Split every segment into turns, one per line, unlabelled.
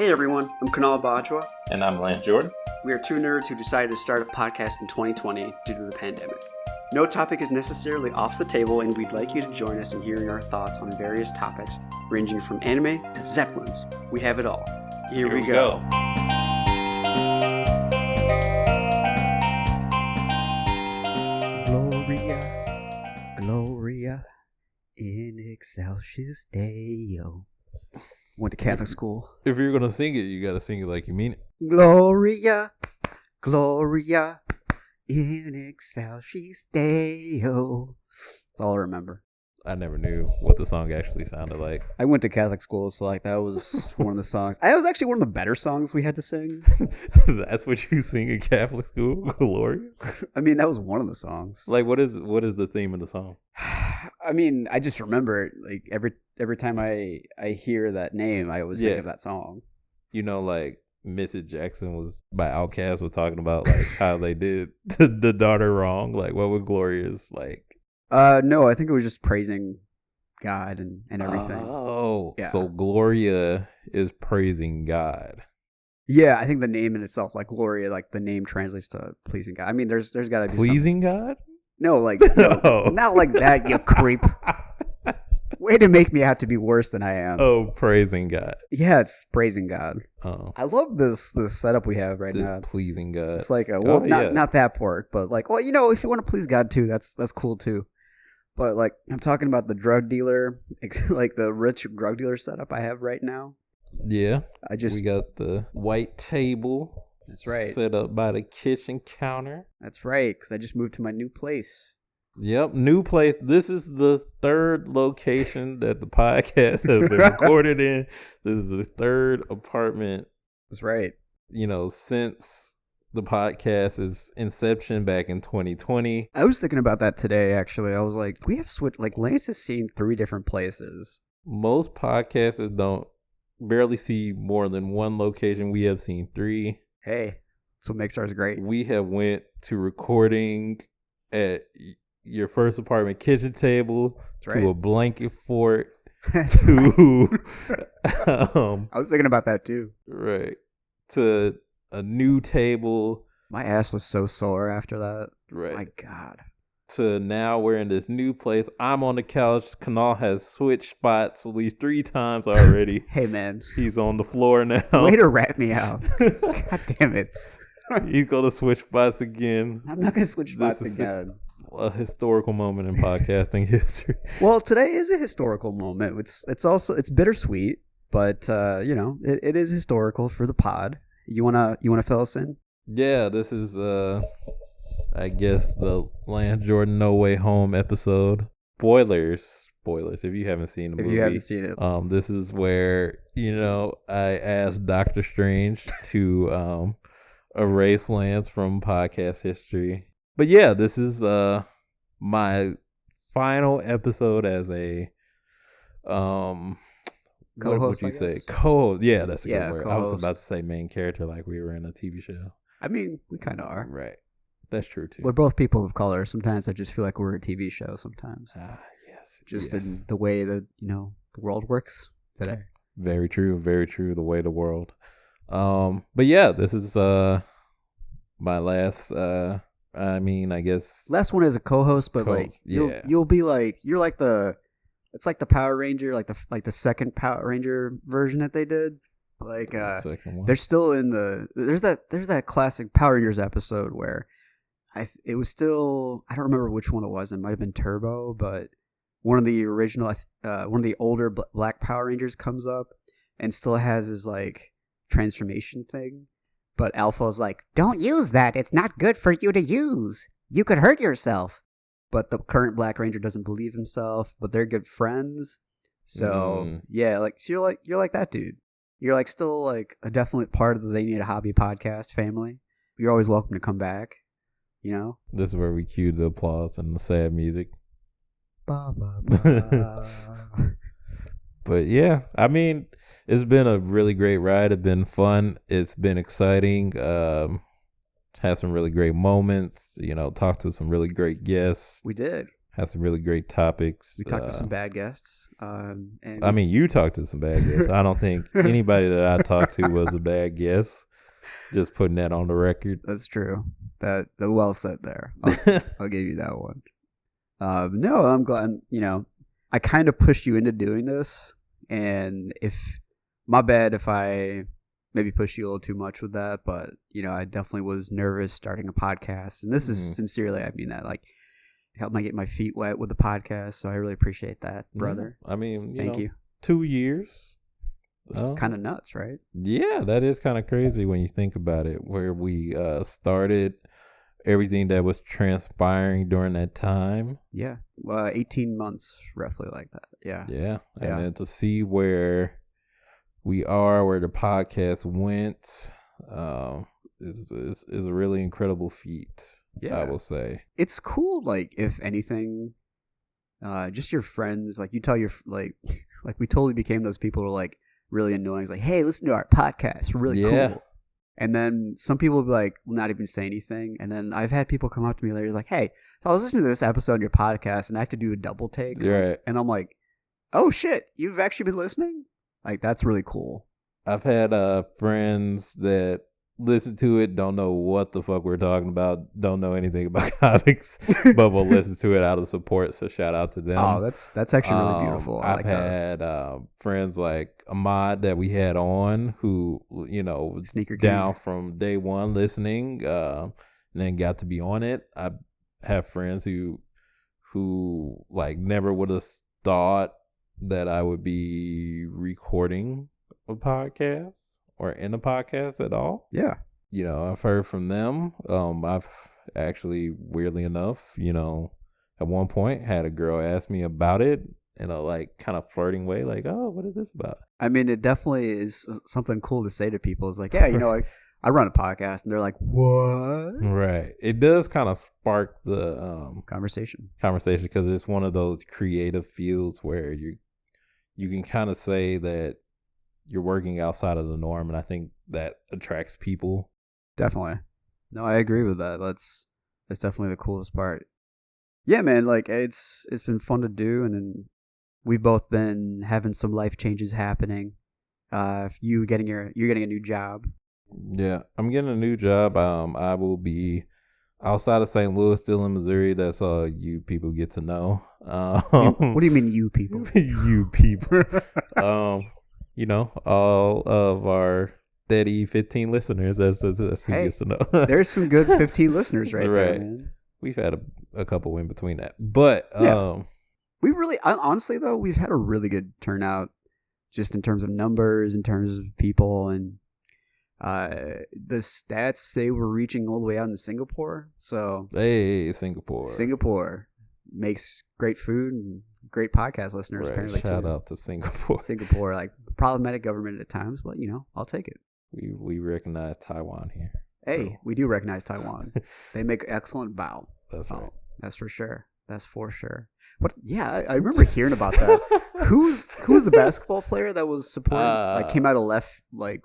Hey everyone, I'm Kunal Bajwa.
And I'm Lance Jordan.
We are two nerds who decided to start a podcast in 2020 due to the pandemic. No topic is necessarily off the table, and we'd like you to join us in hearing our thoughts on various topics, ranging from anime to Zeppelins. We have it all. Here we go. Gloria, in excelsis Deo. Went to Catholic school.
If you're gonna sing it, you gotta sing it like you mean it.
Gloria, Gloria, in excelsis Deo. That's all I remember.
I never knew what the song actually sounded like.
I went to Catholic school, so that was one of the songs. That was actually one of the better songs we had to sing.
That's what you sing in Catholic school, Gloria?
I mean, that was one of the songs.
Like, what is the theme of the song?
I mean, I just remember it. Like every time I hear that name, I always think of that song.
You know, like Mrs. Jackson was by Outkast was talking about like how they did the daughter wrong. Like, what would Gloria's like?
No, I think it was just praising God and everything.
Oh,
yeah.
So Gloria is praising God.
Yeah, I think the name in itself, like Gloria, like the name translates to pleasing God. I mean, there's got to be
pleasing God.
No, like no, not like that, you creep. Way to make me out to be worse than I am.
Oh, praising God.
Yeah, it's praising God.
Oh,
I love this setup we have right now.
Pleasing God.
It's like not that part, but like, well, if you want to please God too, that's cool too. But like, I'm talking about the drug dealer, like the rich drug dealer setup I have right now.
Yeah,
we
got the white table.
That's right.
Set up by the kitchen counter.
That's right, because I just moved to my new place.
Yep, new place. This is the third location that the podcast has been recorded in. This is the third apartment.
That's right.
Since the podcast's inception back in 2020.
I was thinking about that today, actually. I was like, we have switched. Like, Lance has seen 3 different places.
Most podcasters don't barely see more than one location. We have seen 3.
Hey, that's what makes ours great.
We have went to recording at your first apartment kitchen table, to a blanket fort, to
I was thinking about that too.
Right. To a new table.
My ass was so sore after that.
Right.
My God.
To now we're in this new place. I'm on the couch. Kanal has switched spots at least 3 times already.
Hey, man.
He's on the floor now.
Way to rat me out. God damn it.
He's going to switch spots again.
I'm not going to switch spots again.
A historical moment in podcasting history.
Well, today is a historical moment. It's bittersweet, but it is historical for the pod. You wanna fill us in?
Yeah, this is I guess the LanceNoWayHome episode. Spoilers if you haven't seen the movie.
If you haven't seen it.
This is where, I asked Doctor Strange to erase Lance from podcast history. But yeah, this is my final episode as a
co-host.
What would you say? Co-host. Yeah, that's a good word.
Co-host.
I was about to say main character, like we were in a TV show.
I mean, we kind of are.
Right. That's true too.
We're both people of color. Sometimes I just feel like we're a TV show. Sometimes.
Yes.
Just in the way that the world works today.
Very true. Very true. The way the world. But yeah, this is my last. I guess
last one as a co-host, but you'll be like you're like it's like the Power Ranger, like the second Power Ranger version that they did. Like they're still in there's that classic Power Rangers episode where it was still, I don't remember which one it was. It might have been Turbo, but one of the original one of the older Black Power Rangers comes up and still has his like transformation thing. But Alpha's like, don't use that. It's not good for you to use. You could hurt yourself. But the current Black Ranger doesn't believe himself, but they're good friends. So, yeah, so you're like that dude. You're like still like a definite part of the They Need a Hobby podcast family. You're always welcome to come back,
This is where we cue the applause and the sad music.
Ba, ba, ba.
But yeah, I mean, it's been a really great ride. It's been fun. It's been exciting. Had some really great moments. Talked to some really great guests.
We did.
had some really great topics.
We talked to some bad guests. And
I mean, you talked to some bad guests. I don't think anybody that I talked to was a bad guest. Just putting that on the record.
That's true. That well said there. I'll give you that one. No, I'm glad. I kind of pushed you into doing this, and my bad if I maybe pushed you a little too much with that, but I definitely was nervous starting a podcast, and this is sincerely, I mean that, like, helped me get my feet wet with the podcast, so I really appreciate that, brother.
I mean,
thank you.
2 years.
It's kind of nuts, right?
Yeah, that is kind of crazy when you think about it, where we started, everything that was transpiring during that time.
Yeah, 18 months, roughly, like that. Yeah.
And then to see where we are, where the podcast went, is a really incredible feat. Yeah, I will say
it's cool. Like, if anything, just your friends, like, you tell your like we totally became those people who are like really annoying. It's like, hey, listen to our podcast, we're really cool. And then some people will be like, will not even say anything. And then I've had people come up to me later like, hey, I was listening to this episode on your podcast, and I have to do a double take.
Right.
And I'm like, oh shit, you've actually been listening? Like, that's really cool.
I've had friends that listen to it, don't know what the fuck we're talking about, don't know anything about comics, but will listen to it out of support. So shout out to them.
Oh, that's actually really beautiful.
I've had friends like Ahmad that we had on, who was
Sneaker
down
King
from day one listening, and then got to be on it. I have friends who like never would have thought that I would be recording a podcast or in a podcast at all.
Yeah.
I've heard from them. I've actually, weirdly enough, at one point had a girl ask me about it in a like kind of flirting way, like, oh, what is this about?
I mean, it definitely is something cool to say to people. It's like, yeah, I run a podcast, and they're like, what?
Right. It does kind of spark the
conversation
because it's one of those creative fields where you can kind of say that you're working outside of the norm, and I think that attracts people.
Definitely. No, I agree with that. That's definitely the coolest part. Yeah, man, like, it's been fun to do, and then we've both been having some life changes happening. You're getting a new job.
Yeah, I'm getting a new job. I will be outside of St. Louis, still in Missouri. That's all you people get to know.
What do you mean, you people?
You people. All of our steady 15 listeners. That's who gets to know.
There's some good 15 listeners right there, man.
We've had a couple in between that, but
we really, honestly though, we've had a really good turnout, just in terms of numbers, in terms of people, and the stats say we're reaching all the way out in Singapore. So
hey, Singapore
makes great food and great podcast listeners.
Right.
Apparently,
shout out to Singapore.
Singapore, like, problematic government at times, but I'll take it.
We recognize Taiwan here.
Hey, we do recognize Taiwan. They make excellent bao.
That's right.
That's for sure. What? Yeah, I remember hearing about that. Who's the basketball player that was supporting? Like, came out of left, like,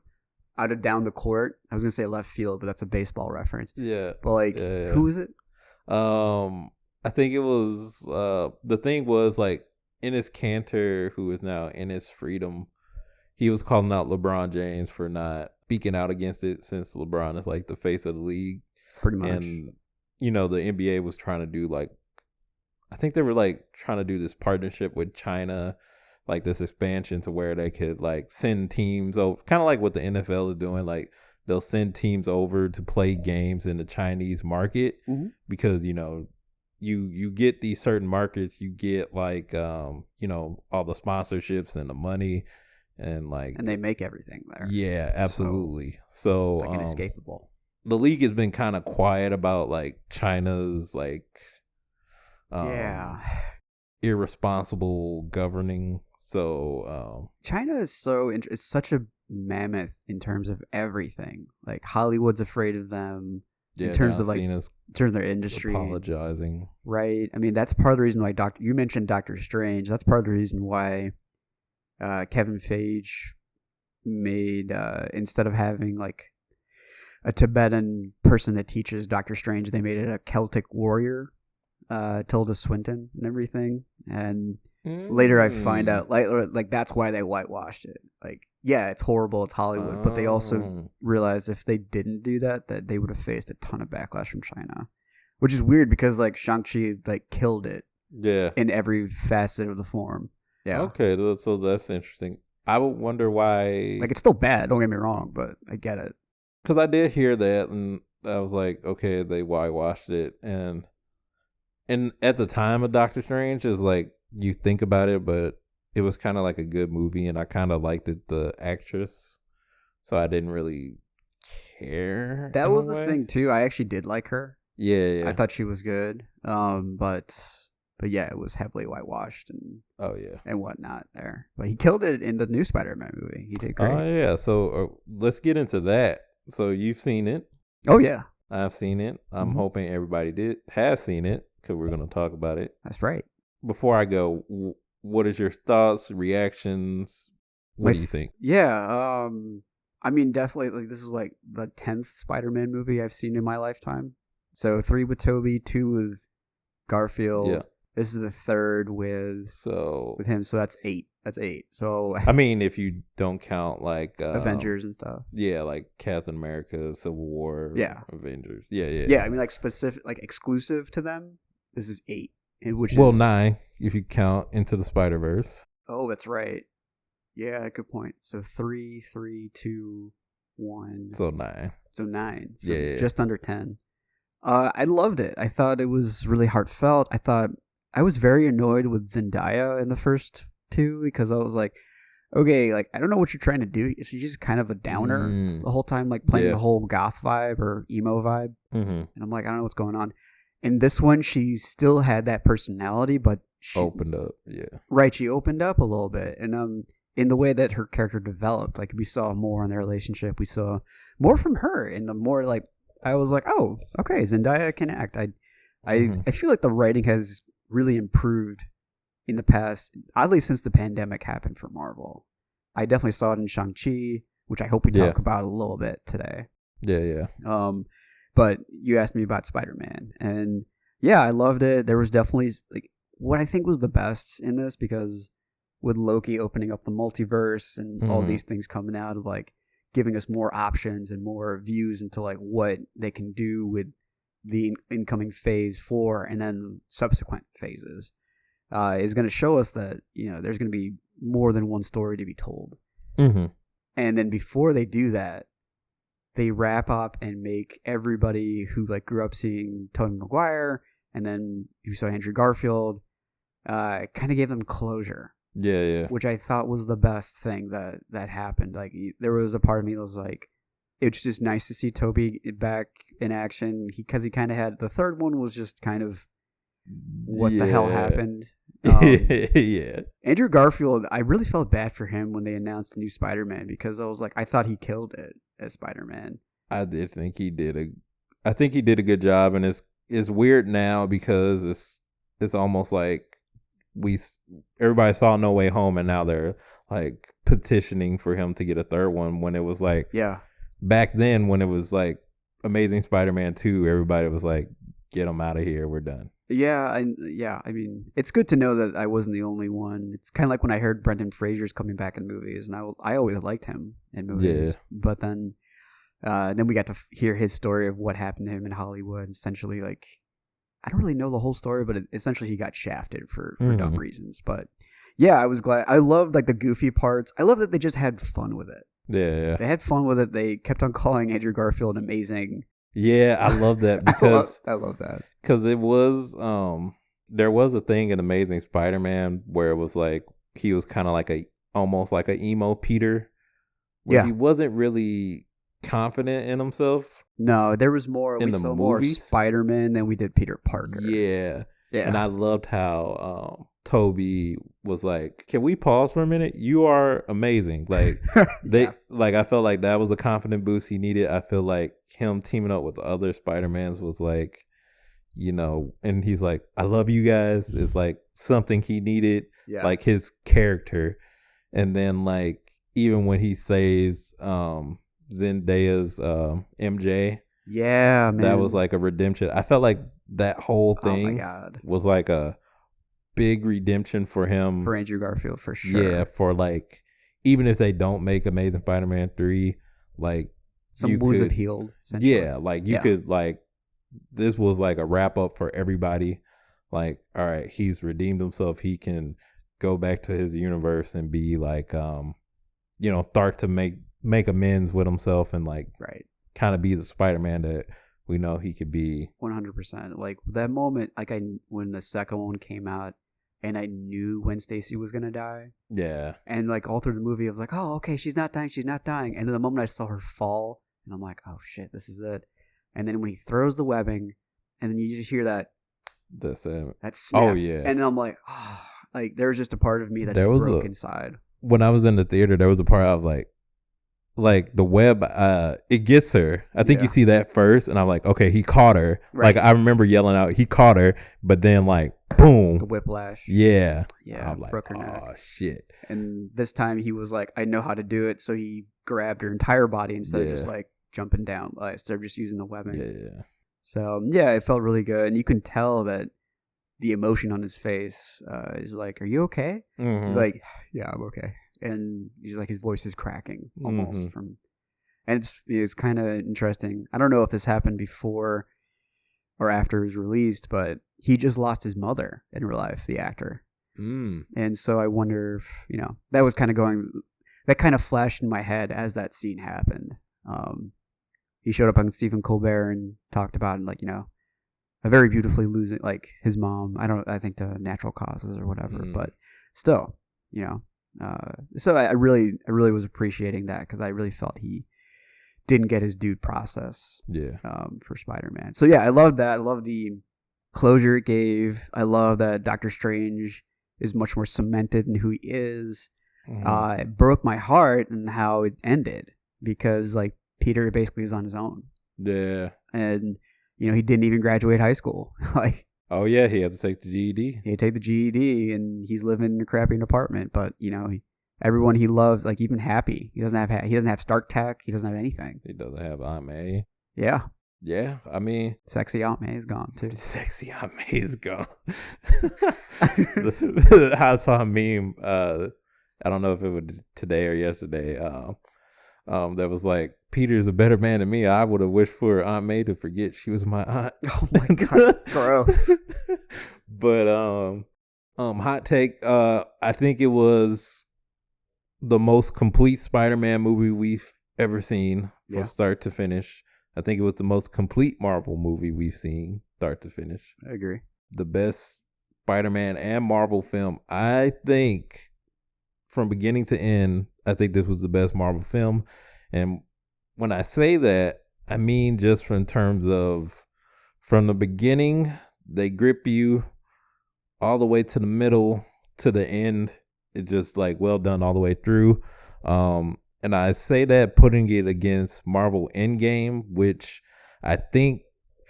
out of down the court. I was gonna say left field, but that's a baseball reference.
Yeah.
But like, who is it?
I think it was the thing was, like, Enes Kanter, who is now Enes Freedom, he was calling out LeBron James for not speaking out against it, since LeBron is like the face of the league.
Pretty much.
And the NBA was trying to do, like, I think they were like trying to do this partnership with China, like this expansion to where they could like send teams over, kind of like what the NFL is doing. Like, they'll send teams over to play games in the Chinese market, because you get these certain markets, you get like all the sponsorships and the money, and they
make everything there.
Yeah, absolutely. So
it's like inescapable.
The league has been kind of quiet about like China's like irresponsible governing. So
China is it's such a mammoth in terms of everything. Like, Hollywood's afraid of them.
Yeah,
in terms of their industry,
apologizing,
right? I mean, that's part of the reason why you mentioned Doctor Strange. That's part of the reason why Kevin Feige made instead of having like a Tibetan person that teaches Doctor Strange, they made it a Celtic warrior. Tilda Swinton and everything, and later I find out like that's why they whitewashed it. Like, yeah, it's horrible, it's Hollywood, but they also realized if they didn't do that they would have faced a ton of backlash from China, which is weird because like Shang Chi like killed it.
Yeah.
In every facet of the form. Yeah.
Okay, so that's interesting. I would wonder why.
Like, it's still bad. Don't get me wrong, but I get it.
Because I did hear that, and I was like, okay, they whitewashed it, and at the time of Doctor Strange, is like you think about it, but it was kind of like a good movie, and I kind of liked it, the actress, so I didn't really care.
That was the thing too. I actually did like her.
Yeah.
I thought she was good. But yeah, it was heavily whitewashed and whatnot there. But he killed it in the new Spider-Man movie. He did great.
Oh yeah, so let's get into that. So you've seen it?
Oh yeah,
I've seen it. I'm hoping everybody has seen it because we're going to talk about it.
That's right.
Before I go, what is your thoughts, reactions? What do you think?
Yeah, I mean, definitely. Like, this is like the 10th Spider-Man movie I've seen in my lifetime. So 3 with Tobey, 2 with Garfield.
Yeah.
This is the 3rd with him, so that's 8. That's 8. So
I mean, if you don't count like
Avengers and stuff.
Yeah, like Captain America, Civil War.
Yeah.
Avengers. Yeah.
Yeah, I mean, like specific, like exclusive to them. This is 8, which is
9 if you count Into the Spider-Verse.
Oh, that's right. Yeah, good point. So 3, 2, 1.
So 9.
So 9. So just under 10. I loved it. I thought it was really heartfelt. I was very annoyed with Zendaya in the first 2 because I was like, okay, like, I don't know what you're trying to do. She's just kind of a downer the whole time, like playing the whole goth vibe or emo vibe. And I'm like, I don't know what's going on. In this one, she still had that personality, but she
opened up. Yeah. Right.
She opened up a little bit. And in the way that her character developed, like we saw more in their relationship. We saw more from her, and the more like I was like, oh, okay, Zendaya can act. I feel like the writing has really improved in the past, oddly since the pandemic happened for Marvel. I definitely saw it in Shang Chi, which I hope we talk about a little bit today.
Yeah.
But you asked me about Spider-Man, and yeah, I loved it. There was definitely like what I think was the best in this, because with Loki opening up the multiverse and all these things coming out of like giving us more options and more views into like what they can do with the incoming phase 4 and then subsequent phases, is going to show us that, you know, there's going to be more than one story to be told. And then before they do that, they wrap up and make everybody who like grew up seeing Tobey Maguire and then you saw Andrew Garfield, kind of gave them closure.
Yeah.
Which I thought was the best thing that happened. Like, there was a part of me that was like, it's just nice to see Tobey back in action. Because he kind of had, the third one was just kind of, what the hell happened?
Yeah.
Andrew Garfield, I really felt bad for him when they announced the new Spider-Man, because I was like, I thought he killed it as Spider-Man.
I did think he did a good job, and it's weird now because it's almost like everybody saw No Way Home, and now they're like petitioning for him to get a third one, when it was like, back then when it was like Amazing Spider-Man 2, everybody was like, get him out of here, we're done.
I mean, it's good to know that I wasn't the only one. It's kind of like when I heard Brendan Fraser's coming back in movies, and I always liked him in movies. But then we got to hear his story of what happened to him in Hollywood. Essentially, like, I don't really know the whole story, but essentially he got shafted for dumb reasons. But yeah, I was glad. I loved like the goofy parts. I love that they just had fun with it.
Yeah.
They had fun with it. They kept on calling Andrew Garfield amazing.
Yeah, I love that because
I love that.
Because it was there was a thing in Amazing Spider-Man where it was like he was kind of like almost like an emo Peter, where he wasn't really confident in himself.
No, there was more in the movies. More Spider-Man than we did Peter Parker.
Yeah. And I loved how Toby was like, "Can we pause for a minute? You are amazing." Like like I felt like that was the confident boost he needed. I feel like him teaming up with the other Spider-Mans was like, you know, and he's like, "I love you guys." It's like something he needed, like his character. And then like even when he saves Zendaya's MJ,
Yeah, man.
That was like a redemption. I felt like that whole thing
oh my God.
was like a big redemption for him.
For Andrew Garfield, for sure.
Yeah, for like, even if they don't make Amazing Spider-Man 3, like,
some wounds have healed, essentially.
Yeah, like, you could, like, this was like a wrap up for everybody. Like, all right, he's redeemed himself. He can go back to his universe and be like, start to make amends with himself and like,
right,
kind of be the Spider-Man that we know he could be.
100%. Like that moment, like when the second one came out, and I knew when Stacy was gonna die.
Yeah.
And like all through the movie, I was like, oh, okay, she's not dying. And then the moment I saw her fall, and I'm like, oh shit, this is it. And then when he throws the webbing, and then you just hear that.
That's it.
That snap.
Oh yeah.
And I'm like, oh, like there was just a part of me that just broke inside.
When I was in the theater, there was a part I was like the web, it gets her. I think you see that first, and I'm like, okay, he caught her. Right. Like I remember yelling out, he caught her, but then like, boom,
the whiplash.
Yeah.
I'm like, broke her neck.
Oh shit.
And this time he was like, I know how to do it, so he grabbed her entire body instead of just like jumping down, instead of just using the webbing.
Yeah.
So yeah, it felt really good, and you can tell that the emotion on his face is like, "Are you okay?" Mm-hmm. He's like, "Yeah, I'm okay," and he's like, his voice is cracking almost from, and it's kind of interesting. I don't know if this happened before or after it was released, but he just lost his mother in real life, the actor, and so I wonder if that was kind of that kind of flashed in my head as that scene happened. He showed up on Stephen Colbert and talked about, like, a very beautifully losing, like, his mom. I think to natural causes or whatever, but still, so I really was appreciating that, because I really felt he didn't get his due process.
Yeah.
For Spider-Man. So yeah, I love that. I love the closure it gave. I love that Doctor Strange is much more cemented in who he is. Mm-hmm. It broke my heart in how it ended, because like Peter basically is on his own.
Yeah.
And he didn't even graduate high school. Like,
oh yeah, he had to take the GED.
He had to take the GED, and he's living in a crappy apartment. But everyone he loves, like even Happy, he doesn't have Stark Tech. He doesn't have anything.
He doesn't have Aunt May.
Yeah.
Yeah, I mean,
sexy Aunt May is gone too.
Sexy Aunt May is gone. I saw a meme. I don't know if it was today or yesterday. That was like, Peter's a better man than me. I would have wished for Aunt May to forget she was my aunt.
Oh my god, gross.
But hot take. I think it was the most complete Spider-Man movie we've ever seen from start to finish. I think it was the most complete Marvel movie we've seen start to finish.
I agree.
The best Spider-Man and Marvel film. I think from beginning to end, I think this was the best Marvel film. And when I say that, I mean just in terms of, from the beginning, they grip you all the way to the middle, to the end. It's just like well done all the way through. And I say that putting it against Marvel Endgame, which I think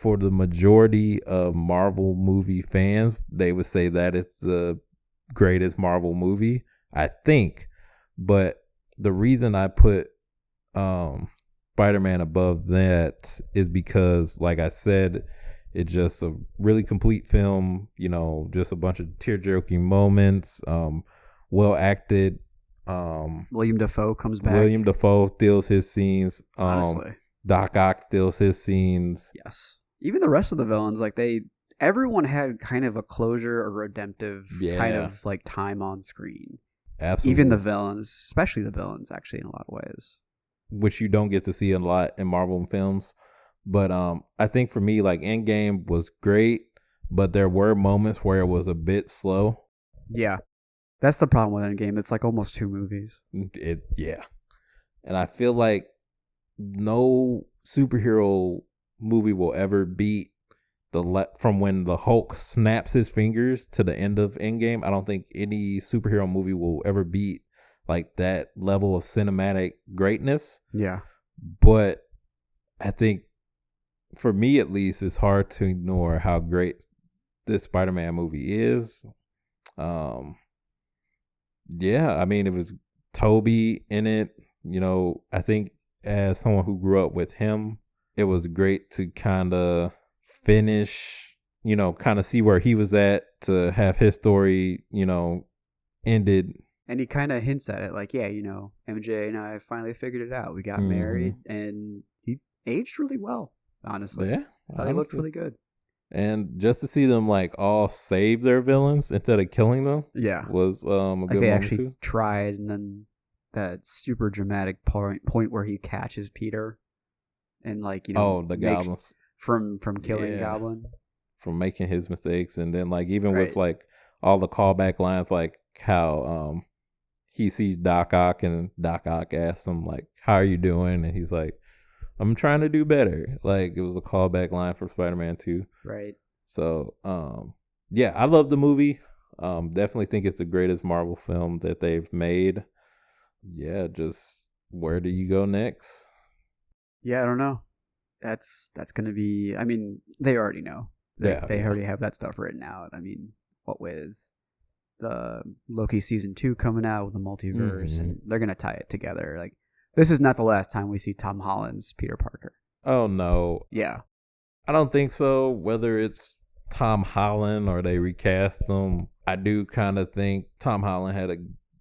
for the majority of Marvel movie fans, they would say that it's the greatest Marvel movie, I think. But the reason I put Spider-Man above that is because, like I said, it's just a really complete film, just a bunch of tear-jerking moments, well acted.
William Dafoe comes back.
William Dafoe steals his scenes.
Honestly.
Doc Ock steals his scenes.
Yes. Even the rest of the villains, like everyone had kind of a closure or redemptive kind of like time on screen.
Absolutely.
Even the villains, especially the villains, actually, in a lot of ways.
Which you don't get to see a lot in Marvel films. But I think for me, like, Endgame was great, but there were moments where it was a bit slow.
Yeah. That's the problem with Endgame. It's like almost 2 movies.
Yeah. And I feel like no superhero movie will ever beat from when the Hulk snaps his fingers to the end of Endgame. I don't think any superhero movie will ever beat like that level of cinematic greatness.
Yeah.
But I think for me at least, it's hard to ignore how great this Spider-Man movie is. Yeah, I mean, it was Toby in it. I think as someone who grew up with him, it was great to kind of finish, kind of see where he was at, to have his story, ended.
And he kind of hints at it, like, yeah, MJ and I finally figured it out. We got married, and he aged really well, honestly.
Yeah.
He looked really good.
And just to see them like all save their villains instead of killing them, was a good
they
moment
actually
too.
Tried, and then that super dramatic point where he catches Peter, and
the goblins
from killing Goblin,
from making his mistakes, and then like even with like all the callback lines, like how he sees Doc Ock, and Doc Ock asks him like, "How are you doing?" And he's like, "I'm trying to do better." Like, it was a callback line for Spider-Man 2.
Right.
So, I love the movie. Definitely think it's the greatest Marvel film that they've made. Yeah, just where do you go next?
Yeah, I don't know. That's going to be, I mean, they already know. They already have that stuff written out. I mean, what with the Loki season 2 coming out with the multiverse, and they're going to tie it together. Like, this is not the last time we see Tom Holland's Peter Parker.
Oh, no.
Yeah.
I don't think so. Whether it's Tom Holland or they recast him, I do kind of think Tom Holland had a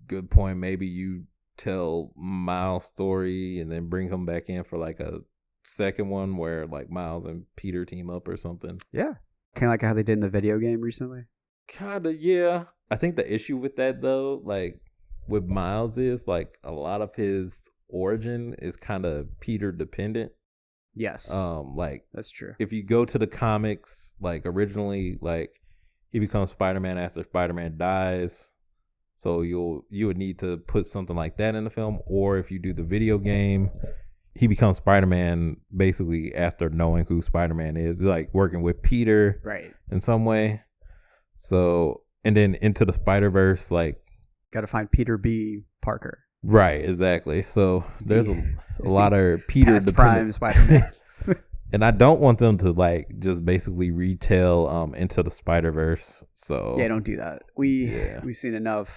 good point. Maybe you tell Miles' story and then bring him back in for like a second one where like Miles and Peter team up or something.
Yeah. Kind of like how they did in the video game recently.
Kind of, yeah. I think the issue with that, though, like with Miles, is like a lot of his origin is kind of Peter dependent.
Yes.
Like,
that's true.
If you go to the comics, like originally, like he becomes Spider-Man after Spider-Man dies. So you would need to put something like that in the film, or if you do the video game, he becomes Spider-Man basically after knowing who Spider-Man is, like working with Peter,
right,
in some way. So, and then Into the Spider-Verse, like,
got to find Peter B. Parker.
Right, exactly. So there's a lot of Peter
dependent prime Spider-Man.
And I don't want them to like just basically retell Into the Spider-Verse. So
yeah, don't do that. We've seen enough.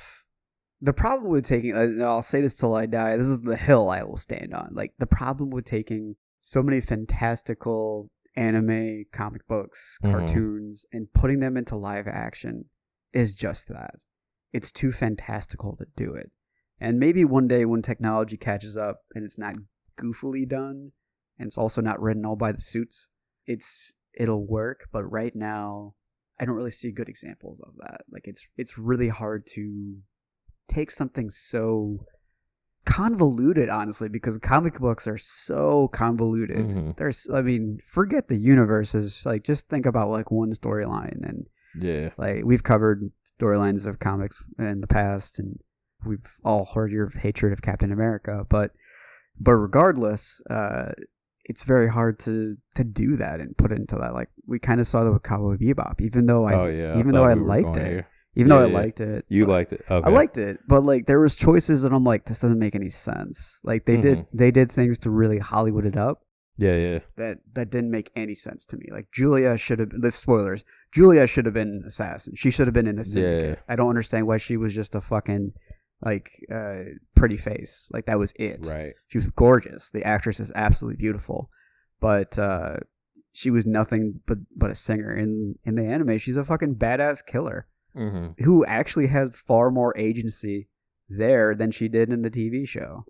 The problem with taking, I'll say this till I die, this is the hill I will stand on. Like, the problem with taking so many fantastical anime, comic books, cartoons, and putting them into live action is just that. It's too fantastical to do it. And maybe one day when technology catches up and it's not goofily done, and it's also not written all by the suits, it'll work. But right now, I don't really see good examples of that. Like, it's really hard to take something so convoluted, honestly, because comic books are so convoluted. Forget the universes. Like, just think about like one storyline, and like we've covered storylines of comics in the past, and we've all heard your hatred of Captain America, but regardless, it's very hard to do that and put it into that. Like, we kind of saw that with Cowboy Bebop, even though I liked it. Even though I liked it.
You liked it. Okay.
I liked it, but like there was choices and I'm like, this doesn't make any sense. Like they did things to really Hollywood it up.
Yeah.
That didn't make any sense to me. Like Julia should have been, spoilers, Julia should have been an assassin. She should have been in the syndicate. I don't understand why she was just a fucking like pretty face. Like that was it.
Right.
She was gorgeous. The actress is absolutely beautiful. But she was nothing but a singer. In the anime, she's a fucking badass killer. Who actually has far more agency there than she did in the TV show.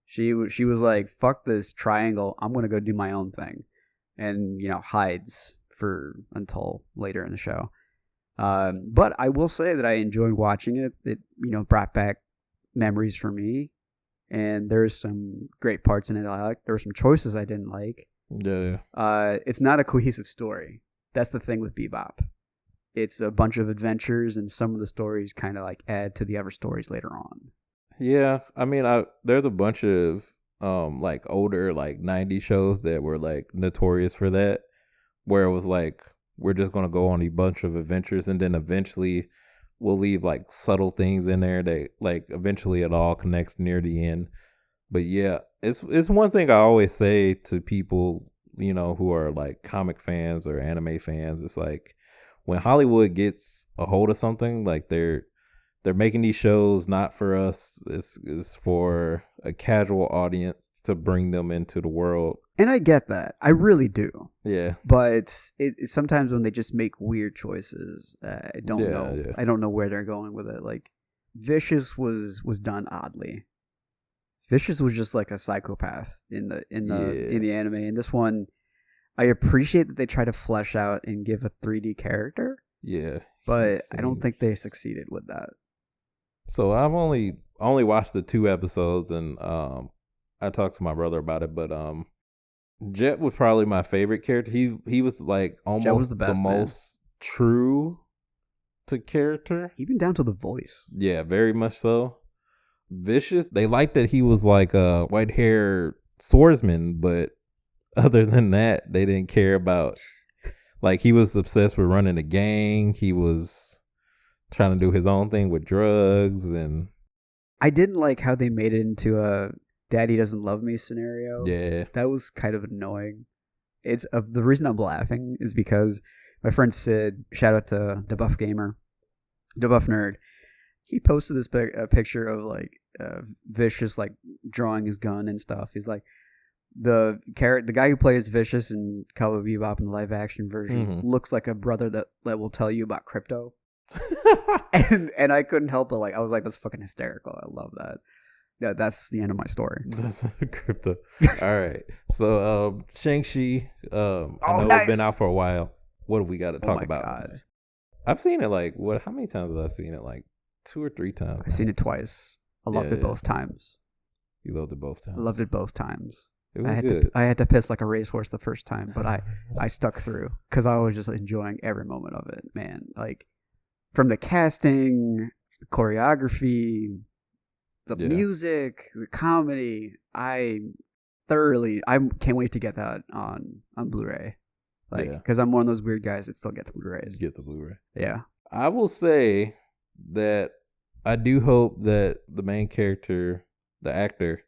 She was like, fuck this triangle, I'm gonna go do my own thing, and hides until later in the show. But I will say that I enjoyed watching it. It brought back memories for me, and there's some great parts in it I liked. There were some choices I didn't like. It's not a cohesive story. That's the thing with Bebop. It's a bunch of adventures, and some of the stories kind of like add to the other stories later on.
Yeah, I mean, there's a bunch of like older like 90s shows that were like notorious for that, where it was like we're just gonna go on a bunch of adventures, and then eventually we'll leave like subtle things in there that like eventually it all connects near the end. But yeah, it's one thing I always say to people, who are like comic fans or anime fans. It's like, when Hollywood gets a hold of something, like they're making these shows not for us. It's for a casual audience to bring them into the world.
And I get that. I really do.
Yeah.
But it sometimes when they just make weird choices, I don't know. Yeah. I don't know where they're going with it. Like, Vicious was done oddly. Vicious was just like a psychopath in the anime. And this one, I appreciate that they try to flesh out and give a 3D character.
Yeah.
But I don't think they succeeded with that.
So I've only watched the 2 episodes, and I talked to my brother about it, but Jet was probably my favorite character. He was like almost the most true to character.
Even down to the voice.
Yeah, very much so. Vicious, they liked that he was like a white-haired swordsman, but other than that, they didn't care about. Like, he was obsessed with running a gang. He was trying to do his own thing with drugs, and
I didn't like how they made it into a "Daddy doesn't love me" scenario.
Yeah,
that was kind of annoying. It's the reason I'm laughing is because my friend Sid, shout out to the Buff Gamer, the Buff Nerd, he posted this picture of like Vicious like drawing his gun and stuff. He's like, the guy who plays Vicious in Cowboy Bebop in the live action version looks like a brother that will tell you about crypto. and I couldn't help but I was like, that's fucking hysterical. I love that. Yeah, that's the end of my story.
That's crypto. All right. So Shang Chi, I know it's been out for a while. What have we got to talk about? God. I've seen it how many times have I seen it? Like 2 or 3 times.
I've seen it twice. I loved it both times.
You loved it both times?
I loved it both times.
It was good.
I had to piss like a racehorse the first time, but I stuck through because I was just enjoying every moment of it, man. Like, from the casting, the choreography, the music, the comedy, I can't wait to get that on Blu-ray. Because I'm one of those weird guys that still get the Blu-rays.
Get the Blu-ray.
Yeah.
I will say that I do hope that the main character, the actor,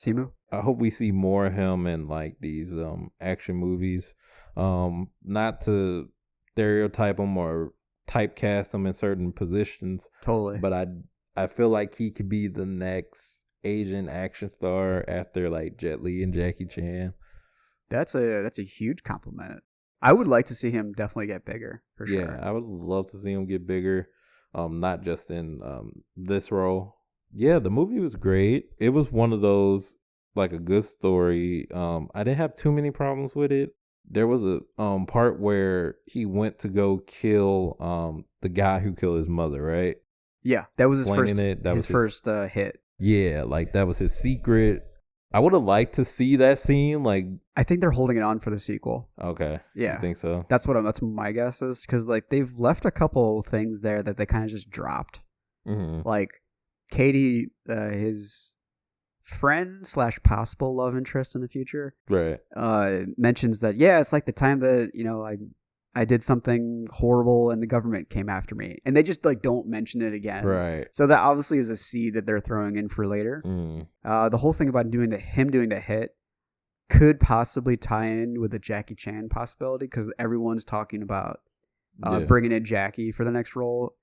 Simu,
I hope we see more of him in like these action movies. Not to stereotype him or typecast him in certain positions.
Totally.
But I feel like he could be the next Asian action star after like Jet Li and Jackie Chan.
That's a huge compliment. I would like to see him definitely get bigger, for sure.
Yeah, I would love to see him get bigger. Not just in this role. Yeah, the movie was great. It was one of those, like, a good story. I didn't have too many problems with it. There was a part where he went to go kill the guy who killed his mother, right?
Yeah, that was his first hit.
Yeah, like, that was his secret. I would have liked to see that scene. Like,
I think they're holding it on for the sequel.
Okay.
Yeah.
You think so?
That's my guess is, because like they've left a couple things there that they kind of just dropped.
Mm-hmm.
Like Katie, his friend / possible love interest in the future,
right?
Mentions that it's like the time that I did something horrible and the government came after me, and they just like don't mention it again.
Right.
So that obviously is a seed that they're throwing in for later. The whole thing about him doing the hit could possibly tie in with the Jackie Chan possibility, because everyone's talking about bringing in Jackie for the next role.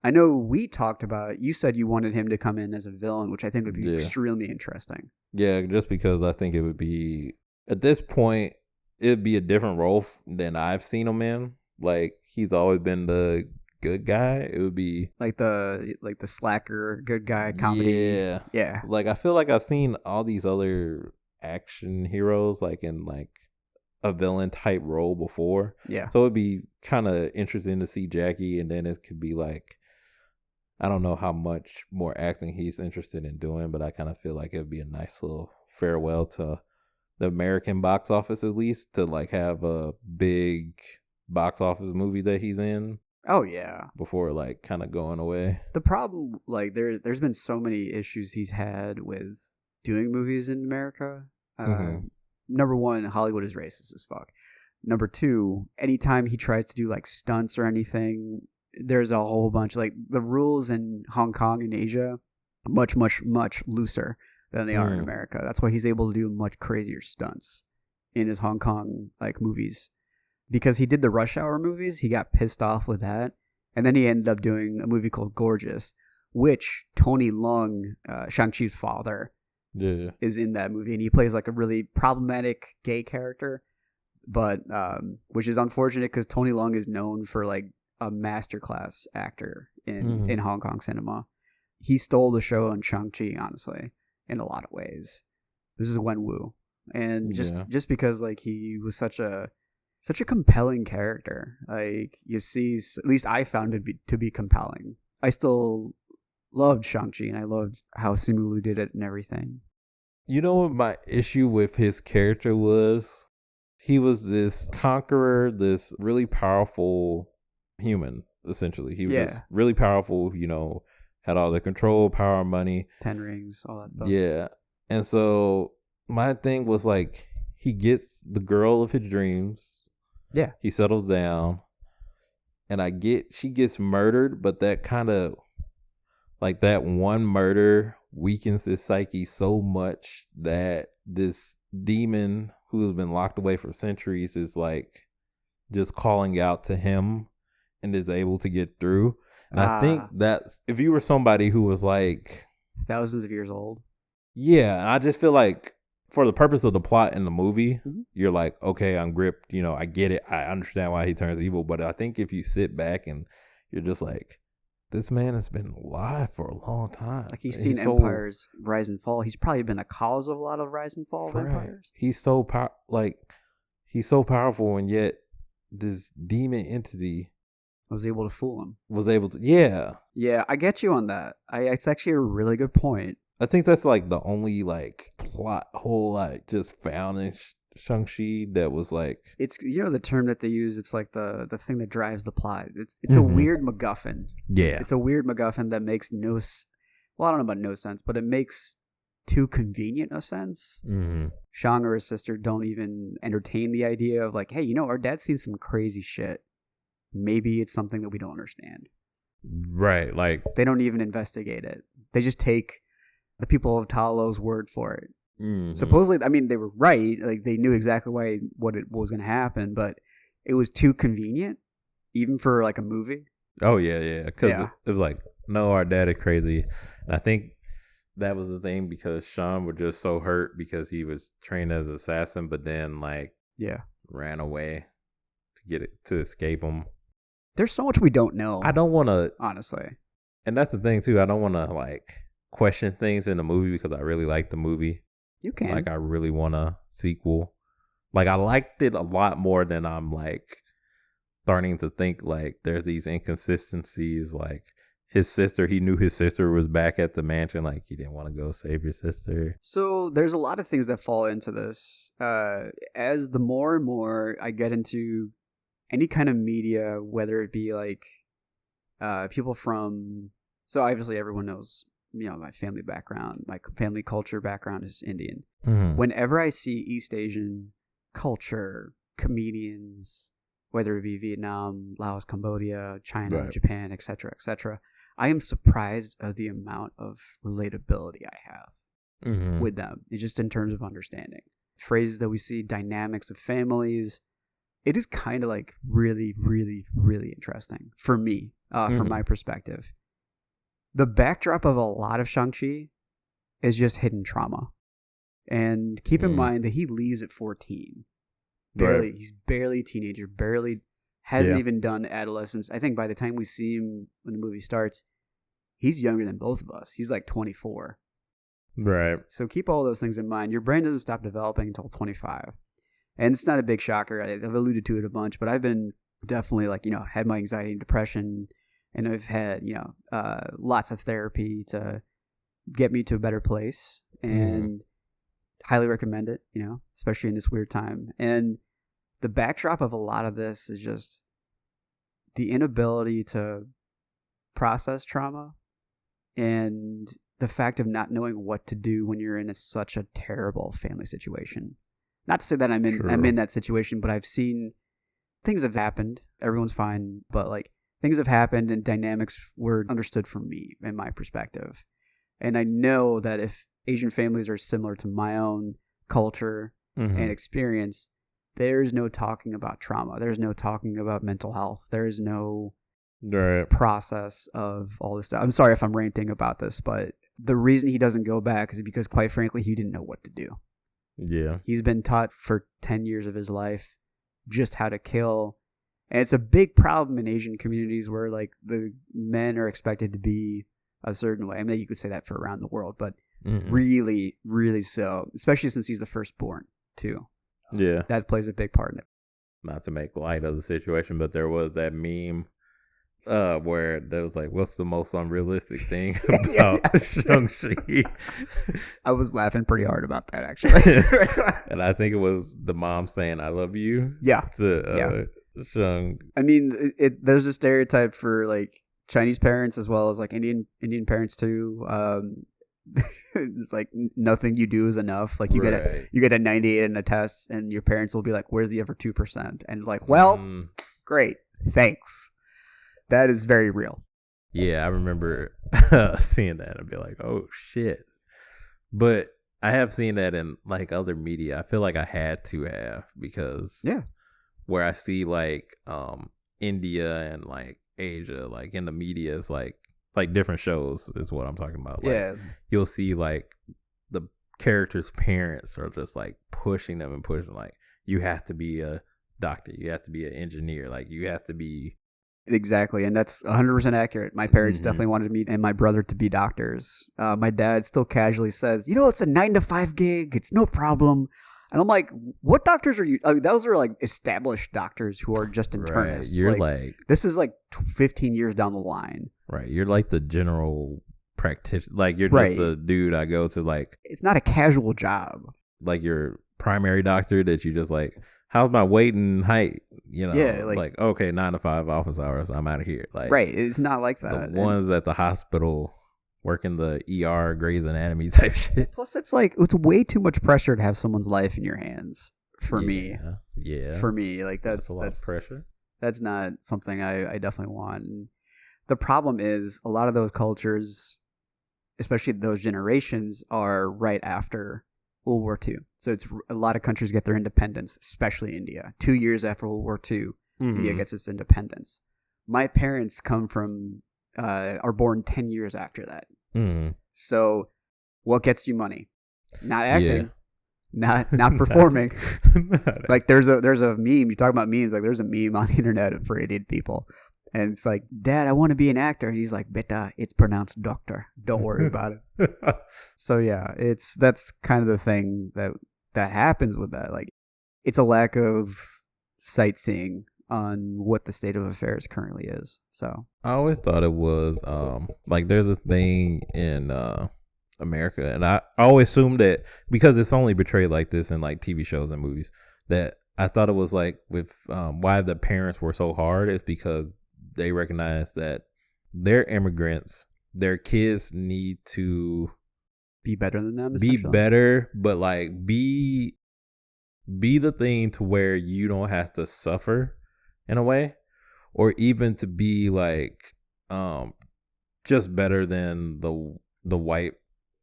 I know we talked about, you said you wanted him to come in as a villain, which I think would be extremely interesting.
Yeah, just because I think it would be, at this point, it'd be a different role than I've seen him in. Like, he's always been the good guy. It would be
like the slacker good guy comedy. Yeah.
Like, I feel like I've seen all these other action heroes like in like a villain type role before.
Yeah.
So it'd be kind of interesting to see Jackie, and then it could be like, I don't know how much more acting he's interested in doing, but I kind of feel like it would be a nice little farewell to the American box office, at least, to like have a big box office movie that he's in.
Oh yeah.
Before like kind of going away.
The problem, like there's been so many issues he's had with doing movies in America. Number one, Hollywood is racist as fuck. Number two, anytime he tries to do like stunts or anything, there's a whole bunch, like the rules in Hong Kong and Asia, much looser than they are in America. That's why he's able to do much crazier stunts in his Hong Kong like movies. Because he did the Rush Hour movies, he got pissed off with that, and then he ended up doing a movie called Gorgeous, which Tony Leung, Shang-Chi's father, is in that movie, and he plays like a really problematic gay character, but which is unfortunate because Tony Leung is known for like a masterclass actor in Hong Kong cinema. He stole the show on Shang Chi, honestly, in a lot of ways. This is Wenwu, and just because like he was such a compelling character. Like you see, at least I found it to be compelling. I still loved Shang Chi, and I loved how Simu Liu did it and everything.
You know what my issue with his character was? He was this conqueror, this really powerful human, essentially. He was just really powerful, you know, had all the control, power, money.
10 rings, all that stuff.
Yeah. And so my thing was like, he gets the girl of his dreams.
Yeah.
He settles down. And she gets murdered, but that kind of, like that one murder weakens his psyche so much that this demon who has been locked away for centuries is like just calling out to him and is able to get through. And I think that if you were somebody who was like
thousands of years old.
Yeah, I just feel like for the purpose of the plot in the movie, you're like, okay, I'm gripped, you know, I get it. I understand why he turns evil. But I think if you sit back and you're just like, this man has been alive for a long time.
Like he's seen empires rise and fall. He's probably been a cause of a lot of rise and fall of empires.
He's so powerful, and yet this demon entity
was able to fool him.
Yeah,
I get you on that. It's actually a really good point.
I think that's like the only like plot hole I just found in Shang-Chi that was like,
it's, you know, the term that they use, it's like the thing that drives the plot. It's a weird MacGuffin.
Yeah,
it's a weird MacGuffin that makes I don't know about no sense, but it makes too convenient a sense. Shang or his sister don't even entertain the idea of like, hey, you know, our dad's seen some crazy shit. Maybe it's something that we don't understand.
Right, like
they don't even investigate it. They just take the people of Ta Lo's word for it. Supposedly, I mean, they were right. Like they knew exactly what was going to happen, but it was too convenient, even for like a movie.
Oh yeah. Because it was like, no, our dad is crazy. And I think that was the thing, because Sean was just so hurt because he was trained as an assassin, but then like ran away to escape him.
There's so much we don't know.
I don't want to,
honestly.
And that's the thing too. I don't want to like question things in the movie because I really like the movie.
You can.
Like I really want a sequel. Like I liked it a lot more than I'm like starting to think like there's these inconsistencies. Like his sister, he knew his sister was back at the mansion. Like he didn't want to go save your sister.
So there's a lot of things that fall into this. As the more and more I get into any kind of media, whether it be like people from, so obviously everyone knows, you know, my family background, my family culture background is Indian. Whenever I see East Asian culture, comedians, whether it be Vietnam, Laos, Cambodia, China, Japan, etc., I am surprised at the amount of relatability I have with them. It's just in terms of understanding phrases that we see, dynamics of families. It is kind of like really, really, really interesting for me, from my perspective. The backdrop of a lot of Shang-Chi is just hidden trauma. And keep in mind that he leaves at 14. He's barely a teenager, hasn't even done adolescence. I think by the time we see him when the movie starts, he's younger than both of us. He's like 24.
Right.
So keep all those things in mind. Your brain doesn't stop developing until 25. And it's not a big shocker. I've alluded to it a bunch, but I've been definitely like, you know, had my anxiety and depression, and I've had, you know, lots of therapy to get me to a better place, and highly recommend it, you know, especially in this weird time. And the backdrop of a lot of this is just the inability to process trauma and the fact of not knowing what to do when you're in such a terrible family situation. Not to say that I'm in that situation, but I've seen things have happened. Everyone's fine, but like things have happened and dynamics were understood from me and my perspective. And I know that if Asian families are similar to my own culture and experience, there's no talking about trauma. There's no talking about mental health. There's no process of all this stuff. I'm sorry if I'm ranting about this, but the reason he doesn't go back is because, quite frankly, he didn't know what to do.
Yeah.
He's been taught for 10 years of his life just how to kill. And it's a big problem in Asian communities where, like, the men are expected to be a certain way. I mean, you could say that for around the world, but really, really so. Especially since he's the firstborn, too.
Yeah.
That plays a big part in it.
Not to make light of the situation, but there was that meme where there was like, what's the most unrealistic thing about Shang Chi?
I was laughing pretty hard about that, actually.
And I think it was the mom saying, I love you.
Yeah.
To Shang.
I mean, there's a stereotype for like Chinese parents as well as like Indian parents too. It's like nothing you do is enough. Like you get a 98 in a test, and your parents will be like, "Where's the other 2%?" And like, well, great, thanks. That is very real.
Yeah, I remember seeing that and be like, "Oh shit!" But I have seen that in like other media. I feel like I had to have because where I see like India and like Asia, like in the media, is like different shows is what I'm talking about. Like, you'll see like the characters' parents are just like pushing them and pushing, like, you have to be a doctor, you have to be an engineer, like you have to be.
Exactly, and that's 100% accurate. My parents definitely wanted me and my brother to be doctors. My dad still casually says, it's a 9-to-5 gig, it's no problem. And I'm like, what doctors are you? I mean, those are like established doctors who are just internists. Right.
You're like
this is like 15 years down the line.
Right. You're like the general practitioner. Like you're just the dude I go to. Like
it's not a casual job.
Like your primary doctor that you just like, how's my weight and height?
Yeah.
Like okay, 9 to 5 office hours. I'm out of here. Like
right. It's not like that.
The ones at the hospital. Working the ER, Grey's Anatomy type shit.
Plus, it's way too much pressure to have someone's life in your hands. For me,
yeah.
For me, like that's
a lot of pressure.
That's not something I definitely want. And the problem is a lot of those cultures, especially those generations, are right after World War II. So it's a lot of countries get their independence, especially India. 2 years after World War II, India gets its independence. My parents are born 10 years after that. So what gets you money? Not acting, not performing. Like there's a meme. You talk about memes. Like there's a meme on the internet for idiot people, and it's like, Dad, I want to be an actor. And he's like, Beta, it's pronounced doctor. Don't worry about it. So yeah, that's kind of the thing that happens with that. Like it's a lack of sightseeing on what the state of affairs currently is. So
I always thought it was like there's a thing in America, and I always assumed that because it's only portrayed like this in like TV shows and movies, that I thought it was like with why the parents were so hard is because they recognize that they're immigrants, their kids need to
be better than them,
be better, but like be the thing to where you don't have to suffer in a way, or even to be like just better than the white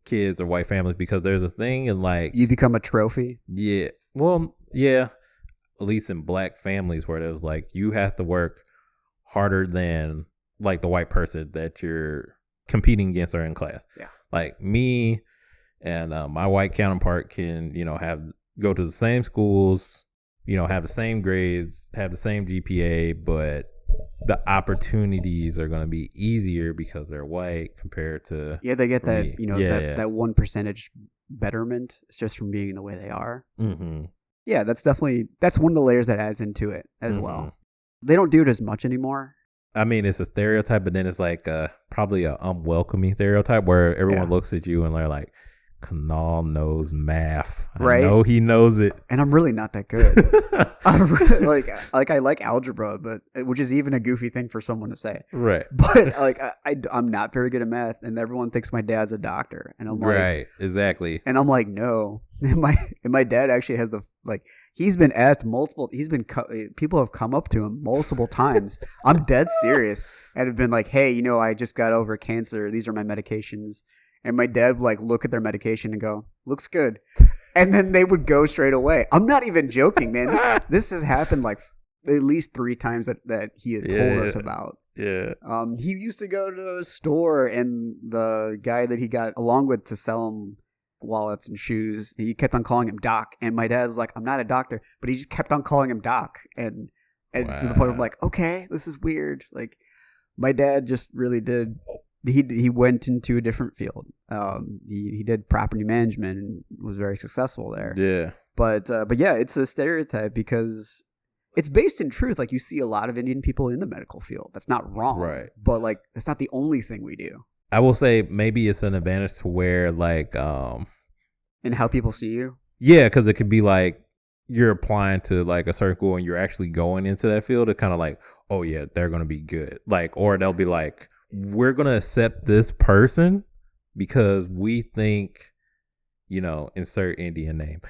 kids or white families, because there's a thing in like
you become a trophy.
Yeah, well, yeah, at least in black families where there's like you have to work harder than like the white person that you're competing against or in class.
Yeah,
like me and my white counterpart can go to the same schools, have the same grades, have the same GPA, but the opportunities are going to be easier because they're white compared to
they get that that 1% betterment. It's just from being the way they are. Yeah, that's one of the layers that adds into it as well. They don't do it as much anymore.
I mean, it's a stereotype, but then it's like probably a unwelcoming stereotype where everyone looks at you and they're like, Kanal knows math.
Right?
I know he knows it,
and I'm really not that good. I'm really, I like algebra, but which is even a goofy thing for someone to say.
Right.
But like I'm not very good at math, and everyone thinks my dad's a doctor, and I'm like,
right, exactly.
And I'm like, no. And my dad actually has he's been asked people have come up to him multiple times. I'm dead serious, and have been like, hey, I just got over cancer. These are my medications. And my dad would look at their medication and go, looks good. And then they would go straight away. I'm not even joking, man. This has happened at least 3 times that he has told us about.
Yeah.
He used to go to a store, and the guy that he got along with to sell him wallets and shoes, he kept on calling him Doc. And my dad's like, I'm not a doctor, but he just kept on calling him Doc. And wow. To the point of like, okay, this is weird. Like, my dad just really did. He went into a different field. He did property management and was very successful there.
Yeah.
But yeah, it's a stereotype because it's based in truth. Like, you see a lot of Indian people in the medical field. That's not wrong.
Right.
But like, that's not the only thing we do.
I will say maybe it's an advantage to where like
and how people see you.
Yeah, because it could be like you're applying to like a certain school and you're actually going into that field. It's kind of like, oh yeah, they're gonna be good. Like, or they'll be like, we're gonna accept this person because we think, insert Indian name,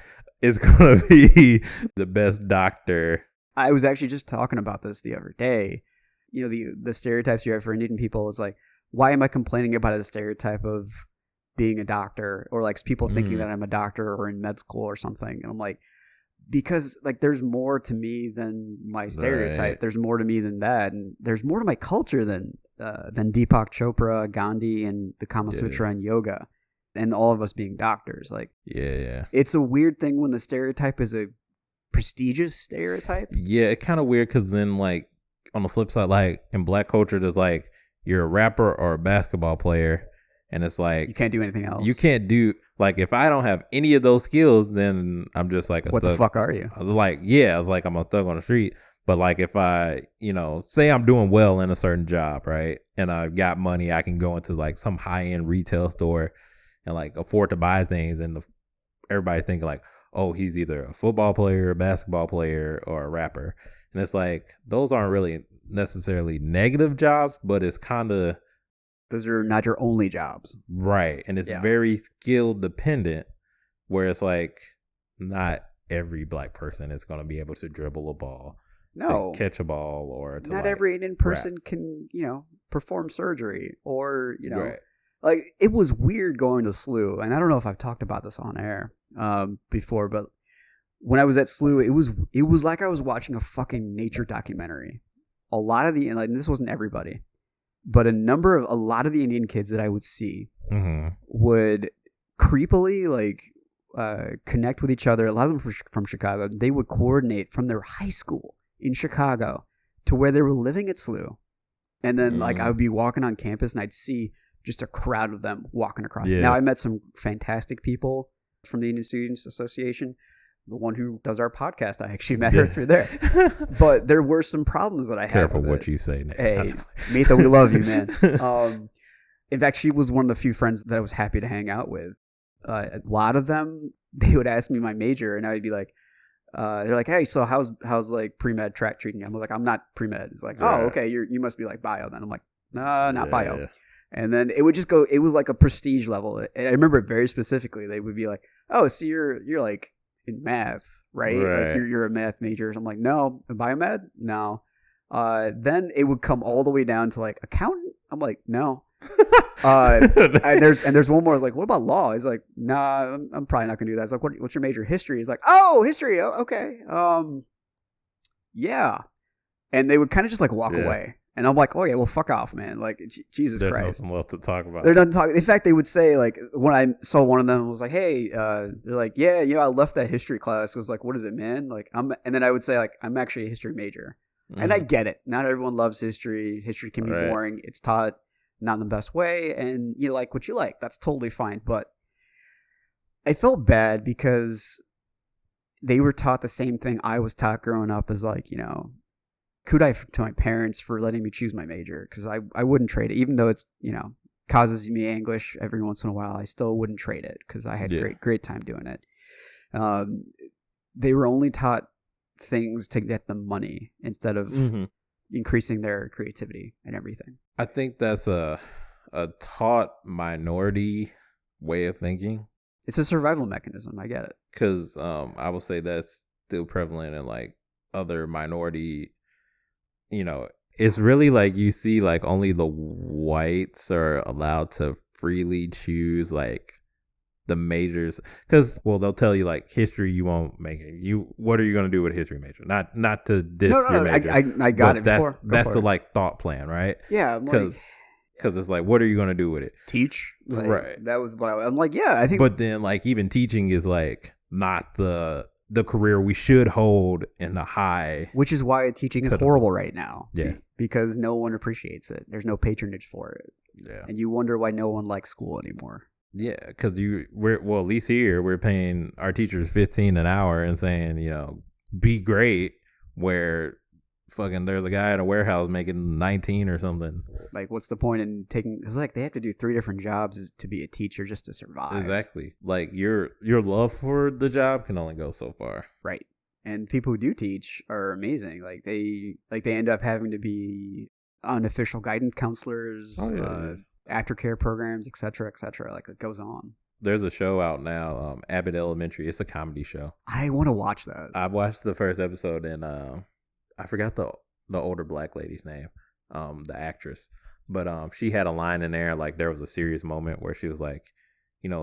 is gonna be the best doctor.
I was actually just talking about this the other day. The stereotypes you have for Indian people is like, why am I complaining about a stereotype of being a doctor, or like people thinking that I'm a doctor or in med school or something? And I'm like, because like there's more to me than my stereotype. Right. There's more to me than that, and there's more to my culture than Deepak Chopra, Gandhi, and the Kama Sutra and yoga, and all of us being doctors. Like,
yeah,
it's a weird thing when the stereotype is a prestigious stereotype.
Yeah, it's kind of weird because then like on the flip side, like in black culture, there's like you're a rapper or a basketball player, and it's like
you can't do anything else.
You can't do like if I don't have any of those skills, then I'm just like a
what
thug.
The fuck are you?
I was like, yeah, I was like I'm a thug on the street. But like if I, say I'm doing well in a certain job, right, and I've got money, I can go into like some high end retail store and like afford to buy things, and everybody thinking like, oh, he's either a football player, a basketball player, or a rapper. And it's like, those aren't really necessarily negative jobs, but it's kind of...
Those are not your only jobs.
Right. And it's very skill dependent, where it's like, not every black person is going to be able to dribble a ball, to catch a ball, or to
not every Indian person
rap.
Can, perform surgery, or,
right.
Like, it was weird going to SLU, and I don't know if I've talked about this on air before, but when I was at SLU, it was like I was watching a fucking nature documentary. A lot of and this wasn't everybody, but a lot of the Indian kids that I would see would creepily like connect with each other. A lot of them from Chicago. They would coordinate from their high school in Chicago to where they were living at SLU, and then like I would be walking on campus and I'd see just a crowd of them walking across. Yeah. Now, I met some fantastic people from the Indian Students Association. The one who does our podcast, I actually met her through there. But there were some problems that I had.
Careful what you say next.
Hey, Meetha, we love you, man. In fact, she was one of the few friends that I was happy to hang out with. A lot of them, they would ask me my major, and I would be like, they're like, hey, so how's like pre-med track treating you? I'm like, I'm not pre-med. It's like, oh, okay, you must be like bio then. I'm like, no, not bio. Yeah. And then it would just go, it was like a prestige level. I remember it very specifically. They would be like, oh, so you're like in math, right? Like you're a math major. So I'm like, no. Biomed? No. Then it would come all the way down to like accountant. I'm like, no. And there's one more. I was like, what about law? He's like, nah, I'm probably not gonna do that. It's like, what's your major? History. He's like, oh, history. Oh, okay. Yeah. And they would kind of just like walk away. And I'm like, oh yeah, well, fuck off, man. Like, Jesus Christ.
There's nothing left to talk about.
They're done talking. In fact, they would say, like, when I saw one of them, I was like, hey, they're like, yeah, I left that history class. I was like, what is it, man? Like, and then I would say, like, I'm actually a history major. And I get it. Not everyone loves history. History can be boring. It's taught not in the best way. And you like what you like. That's totally fine. But I felt bad because they were taught the same thing I was taught growing up, as like, kudos to my parents for letting me choose my major, because I wouldn't trade it, even though it's causes me anguish every once in a while. I still wouldn't trade it because I had great time doing it. They were only taught things to get them money instead of increasing their creativity and everything.
I think that's a taught minority way of thinking.
It's a survival mechanism. I get it.
Because I would say that's still prevalent in like other minority. It's really like you see like only the whites are allowed to freely choose like the majors, because they'll tell you like history you won't make it. What are you going to do with a history major? Not to diss your major.
I got it before.
That's the like thought plan, right?
Yeah,
because it's like, what are you going to do with it?
Teach, like,
right?
That was what I'm like. Yeah, I think.
But then like even teaching is like not the career we should hold in the high.
Which is why teaching is horrible right now.
Yeah,
because no one appreciates it. There's no patronage for it.
Yeah,
and you wonder why no one likes school anymore.
Yeah, because at least here we're paying our teachers $15 an hour and saying, be great, where fucking there's a guy at a warehouse making 19 or something.
Like, what's the point in taking? Because like they have to do 3 different jobs to be a teacher just to survive.
Exactly. Like your love for the job can only go so far.
Right. And people who do teach are amazing. Like they end up having to be unofficial guidance counselors.
Oh, yeah.
Aftercare programs, etc., etc. Like it goes on.
There's a show out now, Abbott Elementary. It's a comedy show.
I want to watch that.
I've watched the first episode, and I forgot the older black lady's name, the actress, but she had a line in there, like there was a serious moment where she was like,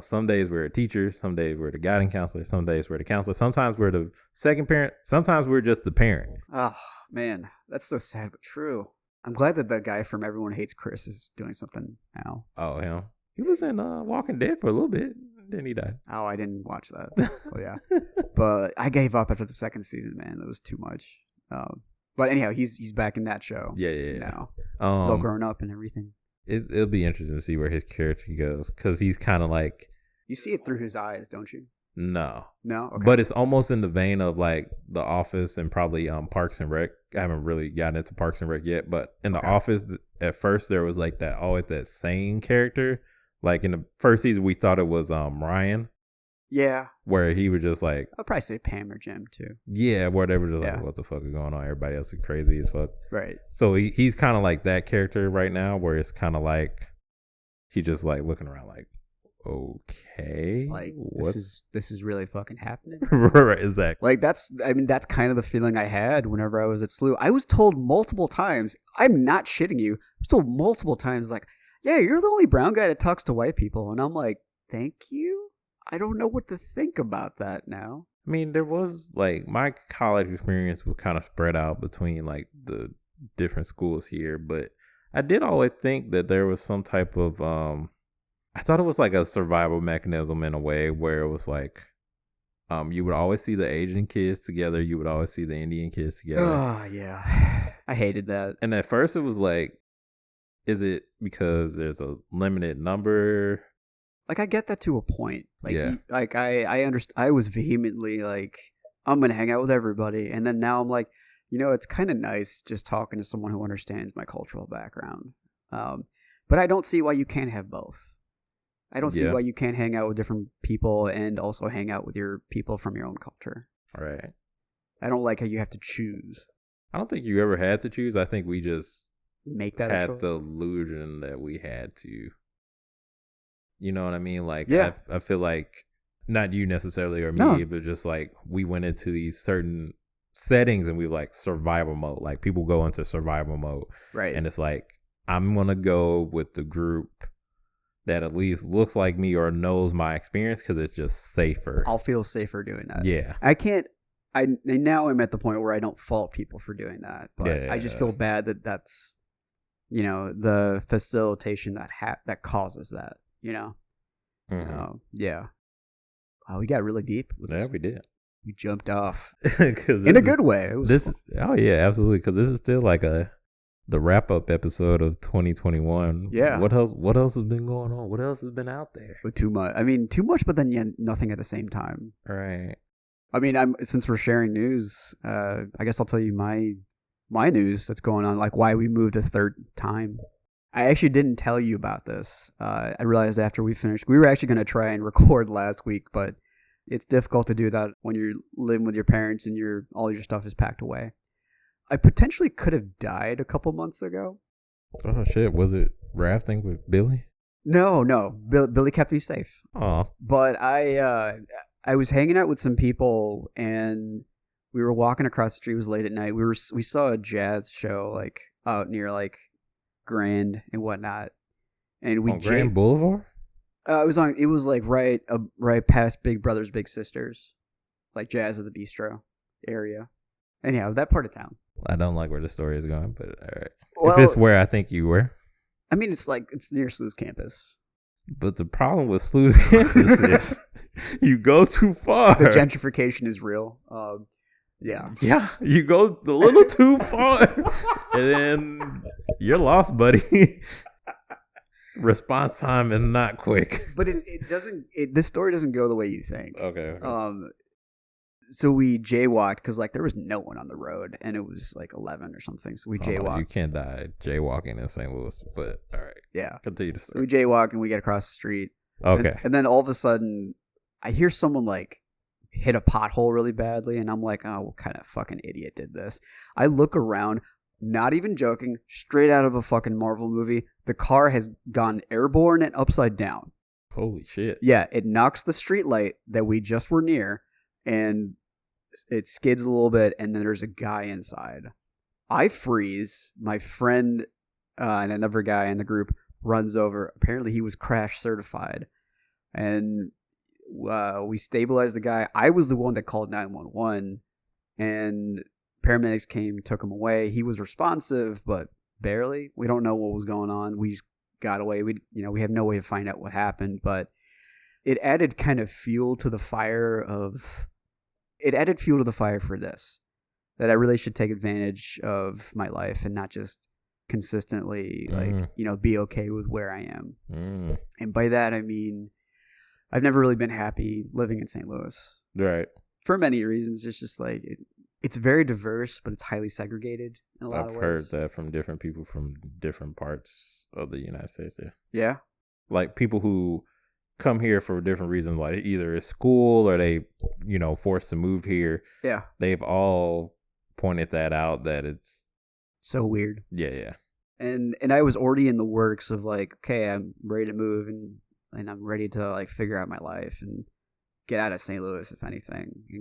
some days we're a teacher, some days we're the guidance counselor, some days we're the counselor, sometimes we're the second parent, sometimes we're just the parent.
Oh man, that's so sad but true. I'm glad that the guy from Everyone Hates Chris is doing something now.
Oh, him? He was in Walking Dead for a little bit. Then he died.
Oh, I didn't watch that. Oh, yeah. But I gave up after the second season, man. It was too much. But anyhow, he's back in that show.
Yeah.
Now. He's all grown up and everything.
It'll be interesting to see where his character goes. Because he's kind of like...
You see it through his eyes, don't you?
No.
Okay.
But it's almost in the vein of like The Office and probably Parks and Rec. I haven't really gotten into Parks and Rec yet, but in The Office, at first there was like that same character. Like in the first season, we thought it was Ryan.
Yeah.
Where he was just like...
I'll probably say Pam or Jim too.
Yeah, where they were just like, what the fuck is going on? Everybody else is crazy as fuck.
Right.
So he's kind of like that character right now, where it's kind of like he just like looking around like, okay,
like this is really fucking happening.
Right, exactly.
Like that's kind of the feeling I had whenever I was at SLU. I was told multiple times, I'm not shitting you, I was told multiple times like, yeah, you're the only brown guy that talks to white people. And I'm like, thank you? I don't know what to think about that now.
I mean, there was like my college experience was kind of spread out between like the different schools here, but I did always think that there was some type of I thought it was like a survival mechanism in a way, where it was like you would always see the Asian kids together, you would always see the Indian kids together.
Oh yeah, I hated that.
And at first it was like, is it because there's a limited number?
Like I get that to a point. Like
yeah.
I understand. I was vehemently like, I'm gonna hang out with everybody, and then now I'm like, it's kind of nice just talking to someone who understands my cultural background. But I don't see why you can't have both. I don't see why you can't hang out with different people and also hang out with your people from your own culture.
Right.
I don't like how you have to choose.
I don't think you ever had to choose. I think we just
make that
had the illusion that we had to. You know what I mean? Like,
yeah.
I feel like, not you necessarily or me, but just like we went into these certain settings and we were like survival mode. Like people go into survival mode.
Right.
And it's like, I'm going to go with the group that at least looks like me or knows my experience because it's just safer.
I'll feel safer doing that.
Yeah.
I now I'm at the point where I don't fault people for doing that, but I just feel bad that that's, the facilitation that causes that,
Mm-hmm.
Yeah. Wow, we got really deep.
Yeah, we did.
We jumped off in a good way. It was
oh yeah, absolutely. Because this is still like the wrap up episode of 2021.
Yeah.
What else has been going on? What else has been out there?
But too much. I mean, too much, but then nothing at the same time.
Right.
I mean, since we're sharing news, I guess I'll tell you my news that's going on, like why we moved a third time. I actually didn't tell you about this. I realized after we finished, we were actually going to try and record last week, but it's difficult to do that when you're living with your parents and all your stuff is packed away. I potentially could have died a couple months ago.
Oh shit! Was it rafting with Billy?
No. Billy kept me safe.
Oh.
But I was hanging out with some people and we were walking across the street. It was late at night. We saw a jazz show like out near like Grand and whatnot, and we
Grand Boulevard.
It was like right past Big Brothers Big Sisters, like Jazz of the Bistro area. Anyhow, that part of town.
I don't like where the story is going, but all right. Well, if it's where I think you were.
I mean, it's near Sleuth's campus.
But the problem with Sleuth's campus is you go too far.
The gentrification is real. Yeah.
Yeah, you go a little too far, and then you're lost, buddy. Response time is not quick.
But it doesn't. This story doesn't go the way you think.
Okay.
So we jaywalked because there was no one on the road, and it was 11 or something. So we jaywalked.
You can't die jaywalking in St. Louis, but all right.
Yeah.
Continue to say.
So we jaywalk and we get across the street.
Okay.
And then all of a sudden, I hear someone hit a pothole really badly, and I'm like, oh, what kind of fucking idiot did this? I look around, not even joking, straight out of a fucking Marvel movie. The car has gone airborne and upside down.
Holy shit.
Yeah, it knocks the street light that we just were near, and it skids a little bit, and then there's a guy inside. I freeze. My friend and another guy in the group runs over. Apparently he was crash certified. And we stabilized the guy. I was the one that called 911, and paramedics came, took him away. He was responsive, but barely. We don't know what was going on. We just got away. We have no way to find out what happened, but it added kind of fuel to the fire for this, that I really should take advantage of my life and not just consistently be okay with where I am. And by that I mean I've never really been happy living in St. Louis.
Right.
For many reasons. It's just it's very diverse, but it's highly segregated in a lot of ways.
I've heard that from different people from different parts of the United States.
Yeah.
Like people who come here for different reasons, like either it's school or they, forced to move here.
Yeah.
They've all pointed that out, that it's
so weird.
Yeah.
And I was already in the works of okay, I'm ready to move and I'm ready to figure out my life and get out of St. Louis, if anything, and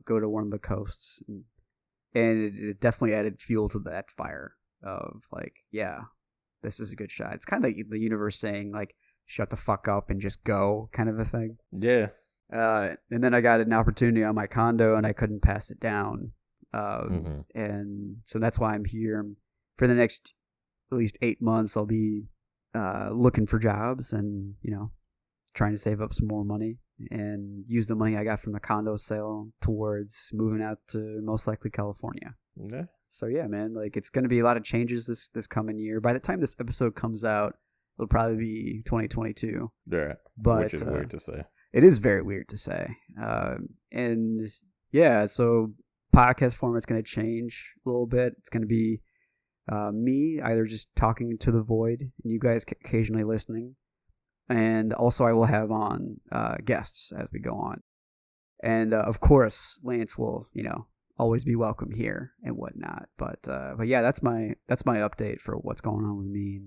go to one of the coasts. And it definitely added fuel to that fire of yeah, this is a good shot. It's kind of like the universe saying shut the fuck up and just go, kind of a thing.
Yeah.
And then I got an opportunity on my condo, and I couldn't pass it down. And so that's why I'm here. For the next at least 8 months, I'll be looking for jobs and, trying to save up some more money and use the money I got from the condo sale towards moving out to most likely California.
Yeah.
So yeah, man, it's going to be a lot of changes this coming year. By the time this episode comes out, it'll probably be 2022.
Yeah.
But,
which is weird to say.
It is very weird to say. And yeah, so podcast format's going to change a little bit. It's going to be me either just talking to the void and you guys occasionally listening. And also I will have on guests as we go on. And of course, Lance will, always be welcome here and whatnot. But yeah, that's my update for what's going on with me.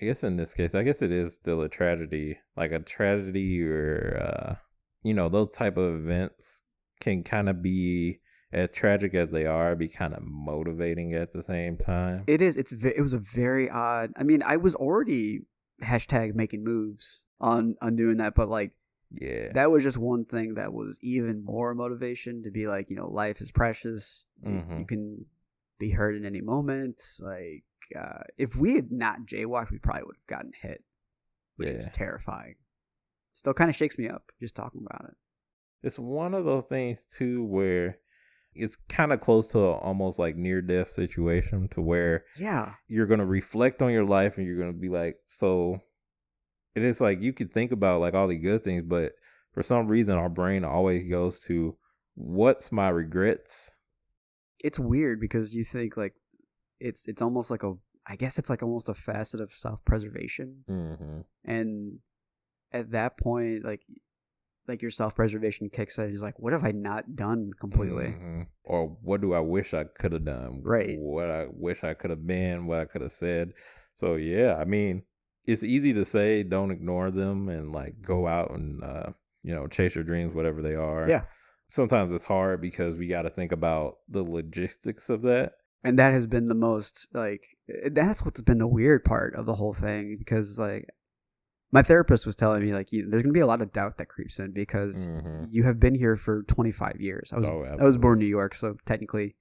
I guess in this case, it is still a tragedy, or, those type of events can kind of be, as tragic as they are, be kind of motivating at the same time.
It is. It was a very odd, I mean, I was already #making moves on doing that, but
yeah,
that was just one thing that was even more motivation to be life is precious. You can be hurt at any moment. If we had not jaywalked, we probably would have gotten hit, which is terrifying. Still kind of shakes me up just talking about it.
It's one of those things too where it's kind of close to almost near-death situation, to where you're going to reflect on your life and you're going to be so it is you could think about all the good things, but for some reason our brain always goes to what's my regrets.
It's weird because you think it's almost I guess it's almost a facet of self-preservation. And at that point, your self-preservation kicks in. Is what have I not done completely?
Or what do I wish I could have done?
Right.
What I wish I could have been, what I could have said. So yeah, I mean, it's easy to say don't ignore them and go out and chase your dreams, whatever they are.
Yeah.
Sometimes it's hard because we got to think about the logistics of that.
And that has been the most that's what's been the weird part of the whole thing, because my therapist was telling me, like, there's going to be a lot of doubt that creeps in because you have been here for 25 years. I was born in New York, so technically,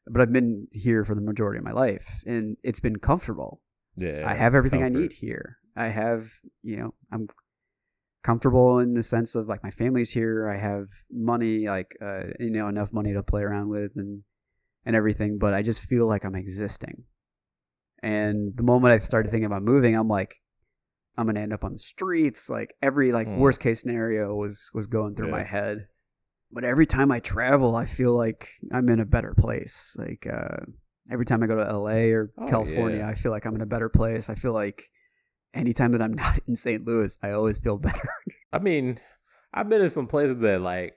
but I've been here for the majority of my life, and it's been comfortable.
Yeah,
I have everything I need here. I have, I'm comfortable in the sense of, like, my family's here. I have money, like, enough money to play around with and everything, but I just feel like I'm existing. And the moment I started thinking about moving, I'm like, I'm going to end up on the streets. Like, every, like, worst case scenario was going through my head. But every time I travel, I feel like I'm in a better place. Like, every time I go to LA or California, I feel like I'm in a better place. I feel like anytime that I'm not in St. Louis, I always feel better.
I mean, I've been in some places that, like,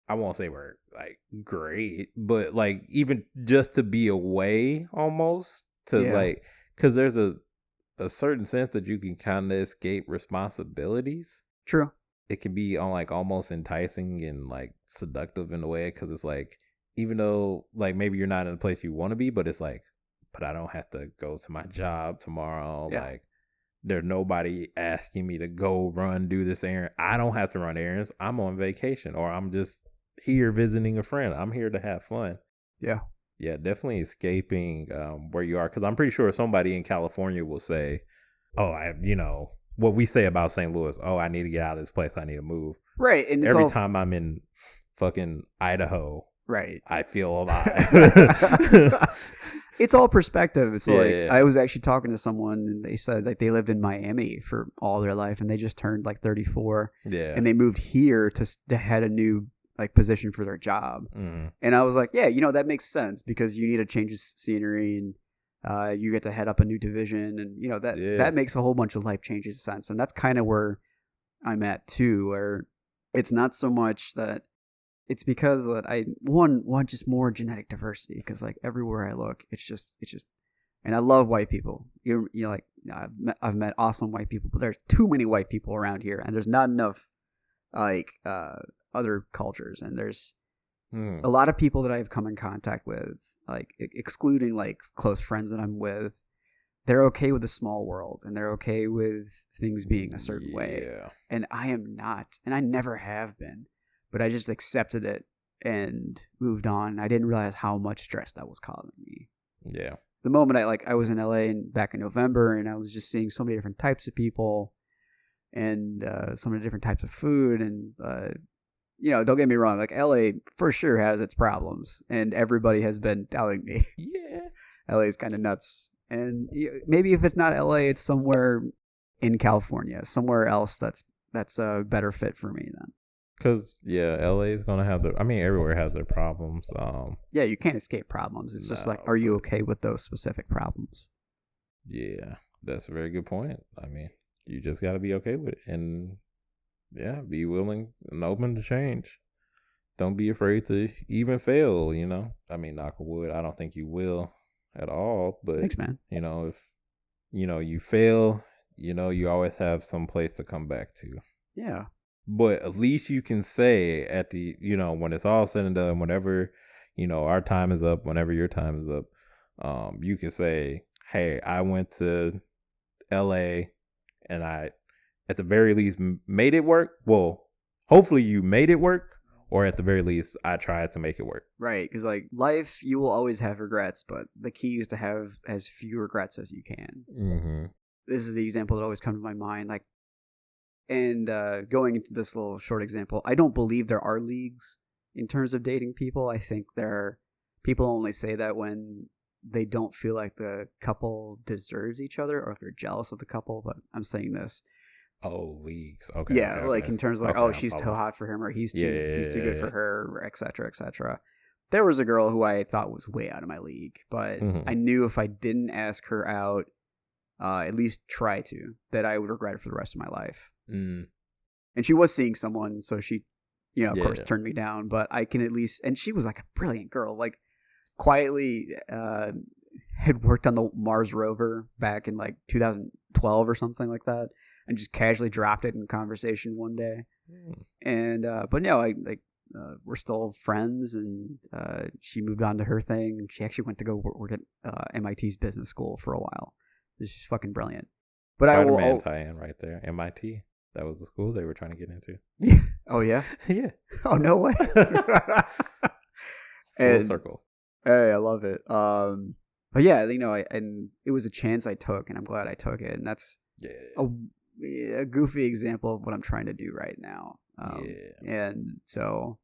I won't say were, like, great, but, like, even just to be away almost to, like, because there's a certain sense that you can kind of escape responsibilities.
True.
It can be on, like, almost enticing and, like, seductive in a way, because it's like, even though, like, maybe you're not in a place you want to be, but it's like, but I don't have to go to my job tomorrow. Yeah. Like, there's nobody asking me to go do this errand. I don't have to run errands. I'm on vacation, or I'm just here visiting a friend. I'm here to have fun.
Yeah.
Yeah, definitely escaping where you are, because I'm pretty sure somebody in California will say, oh, what we say about St. Louis, oh, I need to get out of this place, I need to move.
Right. And
every time I'm in fucking Idaho,
right,
I feel alive.
It's all perspective. It's I was actually talking to someone, and they said, like, they lived in Miami for all their life, and they just turned, like, 34. Yeah. And they moved here to head a new, like, position for their job. And I was like, yeah, that makes sense, because you need a change of scenery, and you get to head up a new division, and that makes a whole bunch of life changes sense. And that's kind of where I'm at too, where it's not so much that it's because that I want just more genetic diversity, because, like, everywhere I look, it's just, and I love white people. Like, I've met awesome white people, but there's too many white people around here, and there's not enough, like, other cultures, and there's a lot of people that I've come in contact with, like, excluding, like, close friends that I'm with. They're okay with the small world, and they're okay with things being a certain way, and I am not, and I never have been. But I just accepted it and moved on. I didn't realize how much stress that was causing me.
Yeah.
The moment I was in LA back in November, and I was just seeing so many different types of people, and some of the different types of food, and don't get me wrong, like, LA for sure has its problems, and everybody has been telling me, LA is kind of nuts. And maybe if it's not LA, it's somewhere in California, somewhere else that's a better fit for me then.
Because, LA is going to have everywhere has their problems.
Yeah, you can't escape problems. It's just like, are you okay with those specific problems?
Yeah, that's a very good point. You just got to be okay with it. And, be willing and open to change. Don't be afraid to even fail, knock on wood, I don't think you will at all. But,
thanks, man.
If, you fail, you always have some place to come back to.
Yeah.
But at least you can say at the, when it's all said and done, whenever, our time is up, whenever your time is up, you can say, hey, I went to LA and I, at the very least, made it work. Well, hopefully you made it work, or at the very least, I tried to make it work.
Right. Because, like, life, you will always have regrets, but the key is to have as few regrets as you can.
Mm-hmm.
This is the example that always comes to my mind. Like, and going into this little short example, I don't believe there are leagues in terms of dating people. I think people only say that when they don't feel like the couple deserves each other, or if they're jealous of the couple. But I'm saying this.
Oh, leagues. Okay.
Yeah,
okay,
in terms of, like, she's too hot for him, or he's too good for her, et cetera, et cetera. There was a girl who I thought was way out of my league, but I knew if I didn't ask her out, at least try to, that I would regret it for the rest of my life.
And
she was seeing someone, so she, of course, turned me down. But I can at least, and she was, like, a brilliant girl, like, quietly had worked on the Mars rover back in, like, 2012 or something like that, and just casually dropped it in conversation one day. And but no, we're still friends, and she moved on to her thing, and she actually went to go work at MIT's business school for a while. She's fucking brilliant. But
Spiderman tie-in right there. MIT. That was the school they were trying to get into.
Yeah. Oh yeah.
Yeah.
Oh no way.
Full circle.
Hey, I love it. But yeah, and it was a chance I took, and I'm glad I took it. And that's a goofy example of what I'm trying to do right now. And so,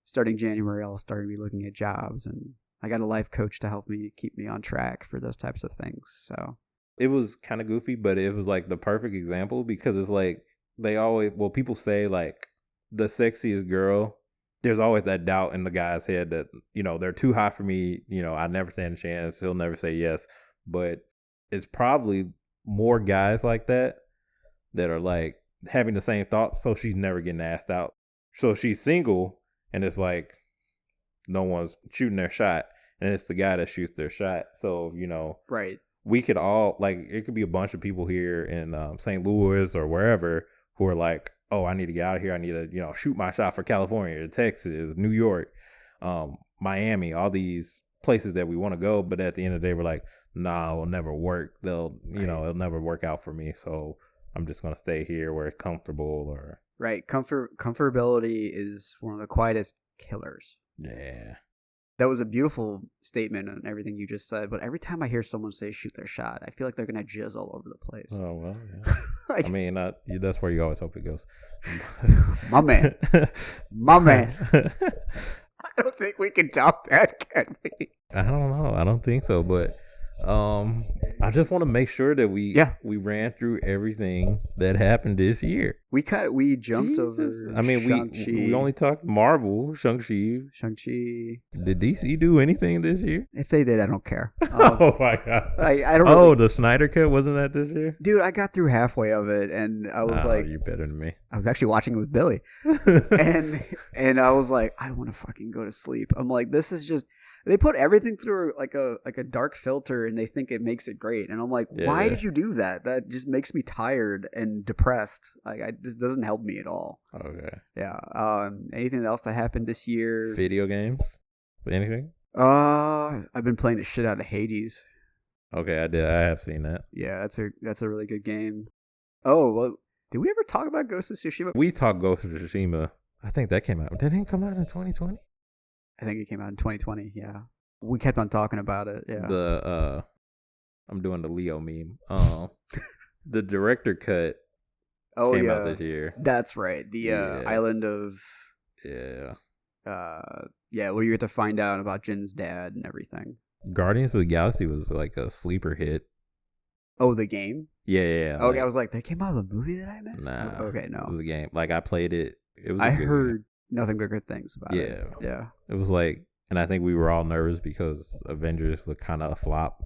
starting January, I'll start to be looking at jobs, and I got a life coach to help me keep me on track for those types of things. So
it was kind of goofy, but it was like the perfect example because it's like people say like the sexiest girl. There's always that doubt in the guy's head that, they're too hot for me. I never stand a chance. He'll never say yes. But it's probably more guys like that are like having the same thoughts. So she's never getting asked out. So she's single and it's like no one's shooting their shot. And it's the guy that shoots their shot. So,
right.
We could all, like, it could be a bunch of people here in St. Louis or wherever who are like, oh, I need to get out of here. I need to, shoot my shot for California, Texas, New York, Miami, all these places that we want to go. But at the end of the day, we're like, nah, it'll never work. It'll never work out for me. So I'm just going to stay here where it's comfortable. Or
right. Comfortability is one of the quietest killers.
Yeah.
That was a beautiful statement and everything you just said. But every time I hear someone say shoot their shot, I feel like they're going to jizz all over the place.
Oh, well, yeah. I mean, that's where you always hope it goes.
My man. My man. I don't think we can top that, can we?
I don't know. I don't think so. But I just want to make sure that we ran through everything that happened this year.
We jumped over.
I mean,
Shang-Chi.
we only talked Marvel, Shang-Chi. Did DC do anything this year?
If they did, I don't care.
Oh my god!
I don't.
Oh, the Snyder Cut, wasn't that this year?
Dude, I got through halfway of it, and I was like,
"You're better than me."
I was actually watching it with Billy, and I was like, I want to fucking go to sleep. I'm like, this is just. They put everything through like a dark filter, and they think it makes it great. And I'm like, why did you do that? That just makes me tired and depressed. Like, this doesn't help me at all. Okay. Yeah. Anything else that happened this year?
Video games? Anything?
I've been playing the shit out of Hades.
Okay, I did. I have seen that.
Yeah, that's a really good game. Oh, well, did we ever talk about Ghost of Tsushima?
We talked Ghost of Tsushima. I think that came out. Didn't it come out in 2020?
I think it came out in 2020, yeah. We kept on talking about it, yeah.
I'm doing the Leo meme. The director cut came out this year.
That's right. The island of...
Yeah.
Where you get to find out about Jin's dad and everything.
Guardians of the Galaxy was like a sleeper hit.
Oh, the game?
Yeah.
Okay, I was like, they came out of the movie that I missed?
Nah.
Okay, no.
It was a game. Like, I played it. It was
I heard... nothing but good things about it. Yeah.
It was like, and I think we were all nervous because Avengers was kind of a flop.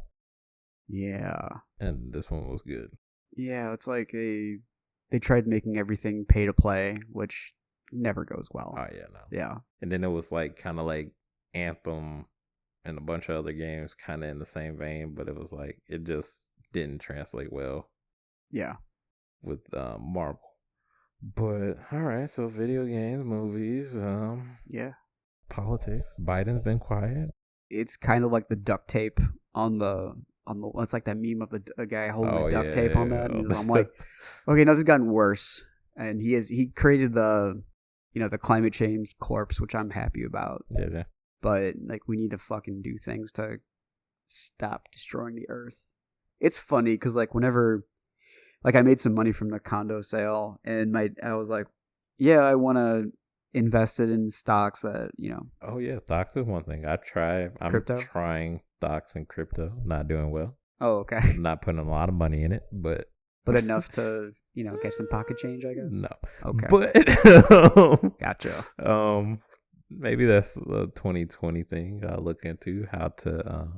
Yeah.
And this one was good.
Yeah, it's like they tried making everything pay to play, which never goes well.
Oh, yeah, no.
Yeah.
And then it was like kind of like Anthem and a bunch of other games kind of in the same vein, but it was like, it just didn't translate well.
Yeah.
With Marvel. But all right, so video games, movies, politics. Biden's been quiet.
It's kind of like the duct tape on the. It's like that meme of the guy holding the duct tape on that. And I'm like, okay, now it's gotten worse, and he created the climate change corpse, which I'm happy about.
Yeah.
But like, we need to fucking do things to stop destroying the earth. It's funny because like whenever. Like, I made some money from the condo sale, and I was like, yeah, I want to invest it in stocks that,
Oh, yeah, stocks is one thing. I'm trying stocks and crypto, not doing well.
Oh, okay.
Not putting a lot of money in it, but...
But enough to, get some pocket change, I guess?
No.
Okay.
But...
Gotcha.
Maybe that's the 2020 thing I'll look into, how to...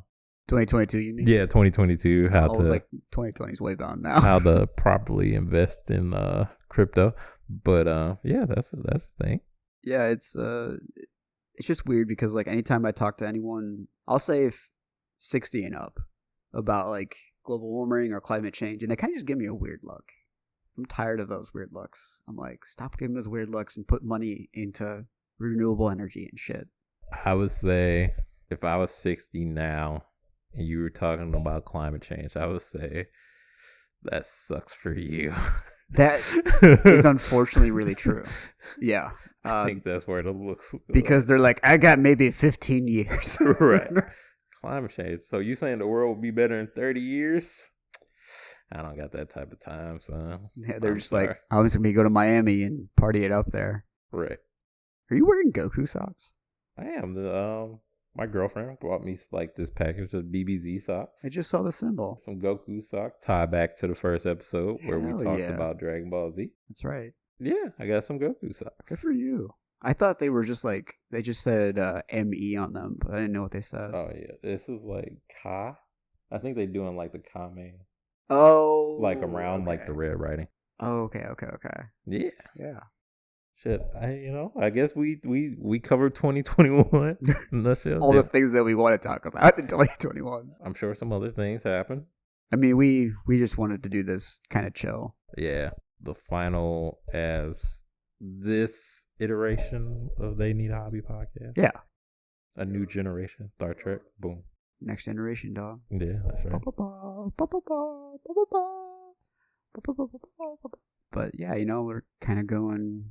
2022, you mean?
Yeah, 2022.
I was like, 2020 is way gone now.
How to properly invest in crypto, but yeah, that's the thing.
Yeah, it's just weird because like anytime I talk to anyone, I'll say 60 and up about like global warming or climate change, and they kind of just give me a weird look. I'm tired of those weird looks. I'm like, stop giving those weird looks and put money into renewable energy and shit.
I would say if I was 60 now. And you were talking about climate change, I would say That sucks for you.
That is unfortunately really true. Yeah.
I think that's where it looks.
Because they're like, I got maybe 15 years.
Right. Climate change. So you saying the world will be better in 30 years? I don't got that type of time, son.
Yeah, they're just like, I'm just going to go to Miami and party it up there.
Right.
Are you wearing Goku socks?
I am. My girlfriend bought me like this package of BBZ socks.
I just saw the symbol.
Some Goku socks. Tie back to the first episode where we talked about Dragon Ball Z.
That's right.
Yeah, I got some Goku socks.
Good for you. I thought they were just like, they just said ME on them, but I didn't know what they said.
Oh, yeah. This is like Ka. I think they're doing like the Kame.
Oh.
Like around like the red writing.
Oh, okay.
Yeah.
Yeah.
Shit, I guess we covered 2021 in a nutshell.
All the things that we want to talk about in 2021.
I'm sure some other things happen.
I mean, we just wanted to do this kind of chill.
Yeah, the final as this iteration of They Need a Hobby podcast.
Yeah,
a new generation, Star Trek. Boom.
Next generation, dog.
Yeah, that's right.
But yeah, we're kind of going.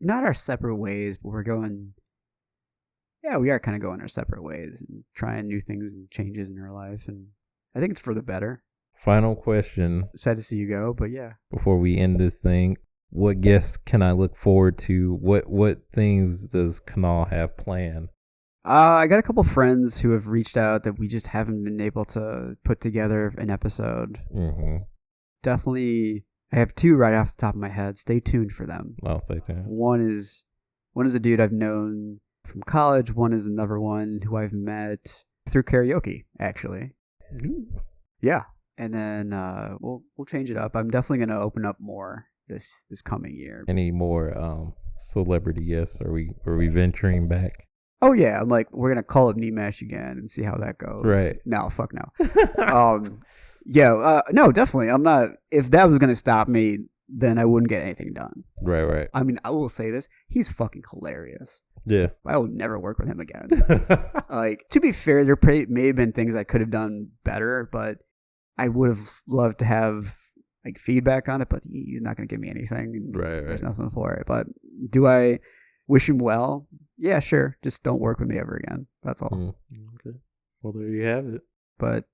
Not our separate ways, but we're going... Yeah, we are kind of going our separate ways and trying new things and changes in our life. And I think it's for the better.
Final question.
Sad to see you go, but yeah.
Before we end this thing, what guests can I look forward to? What things does Kanal have planned?
I got a couple friends who have reached out that we just haven't been able to put together an episode.
Mm-hmm.
Definitely... I have two right off the top of my head. Stay tuned for them.
Oh, stay tuned.
One is a dude I've known from college. One is another one who I've met through karaoke, actually.
Ooh.
Yeah, and then we'll change it up. I'm definitely gonna open up more this coming year.
Any more celebrity guests? Are we venturing back?
Oh yeah, I'm like, we're gonna call up Nimesh again and see how that goes.
Right.
No, fuck no. Yeah, no, definitely. I'm not. If that was gonna stop me, then I wouldn't get anything done.
Right.
I mean, I will say this: he's fucking hilarious.
Yeah.
I will never work with him again. Like, to be fair, there may have been things I could have done better, but I would have loved to have like feedback on it. But he's not gonna give me anything.
Right.
There's nothing for it. But do I wish him well? Yeah, sure. Just don't work with me ever again. That's all.
Okay. Well, there you have it.
But.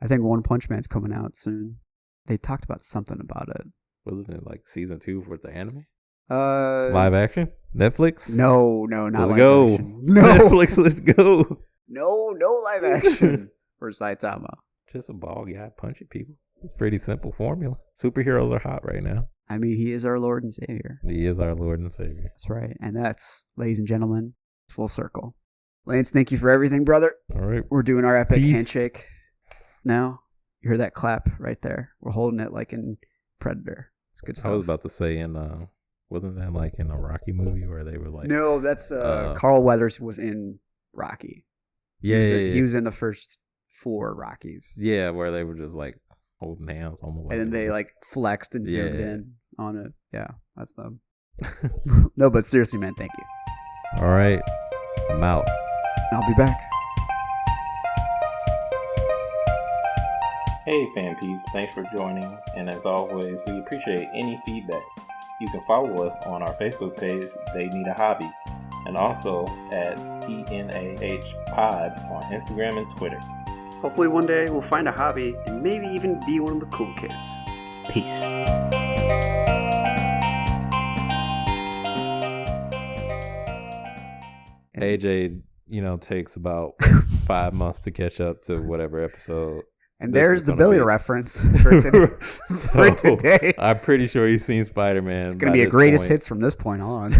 I think One Punch Man's coming out soon. They talked about something about it.
Wasn't it like season 2 for the anime?
Live
action? Netflix?
No, not
let's
live
go.
action. No.
Netflix, let's go.
No live action for Saitama.
Just a bald guy punching people. It's a pretty simple formula. Superheroes are hot right now.
I mean, he is our Lord and Savior.
He is our Lord and Savior.
That's right. And that's, ladies and gentlemen, full circle. Lance, thank you for everything, brother.
All right.
We're doing our epic
Peace.
handshake. Now, you hear that clap right there. We're holding it like in Predator. It's good stuff.
I was about to say wasn't that like in a Rocky movie where they were like...
No, that's Carl Weathers was in Rocky.
Yeah,
he was in the first 4 Rockies.
Yeah, where they were just like holding hands almost.
And then they like flexed and zoomed in on it. Yeah, that's them. No, but seriously, man, thank you.
All right, I'm out.
I'll be back.
Hey fan peeps, thanks for joining, and as always, we appreciate any feedback. You can follow us on our Facebook page, They Need a Hobby, and also at TNAH Pod on Instagram and Twitter.
Hopefully one day we'll find a hobby and maybe even be one of the cool kids. Peace. AJ, takes about 5 months to catch up to whatever episode. And there's the Billy reference for today. I'm pretty sure he's seen Spider-Man. It's going to be a greatest hits from this point on.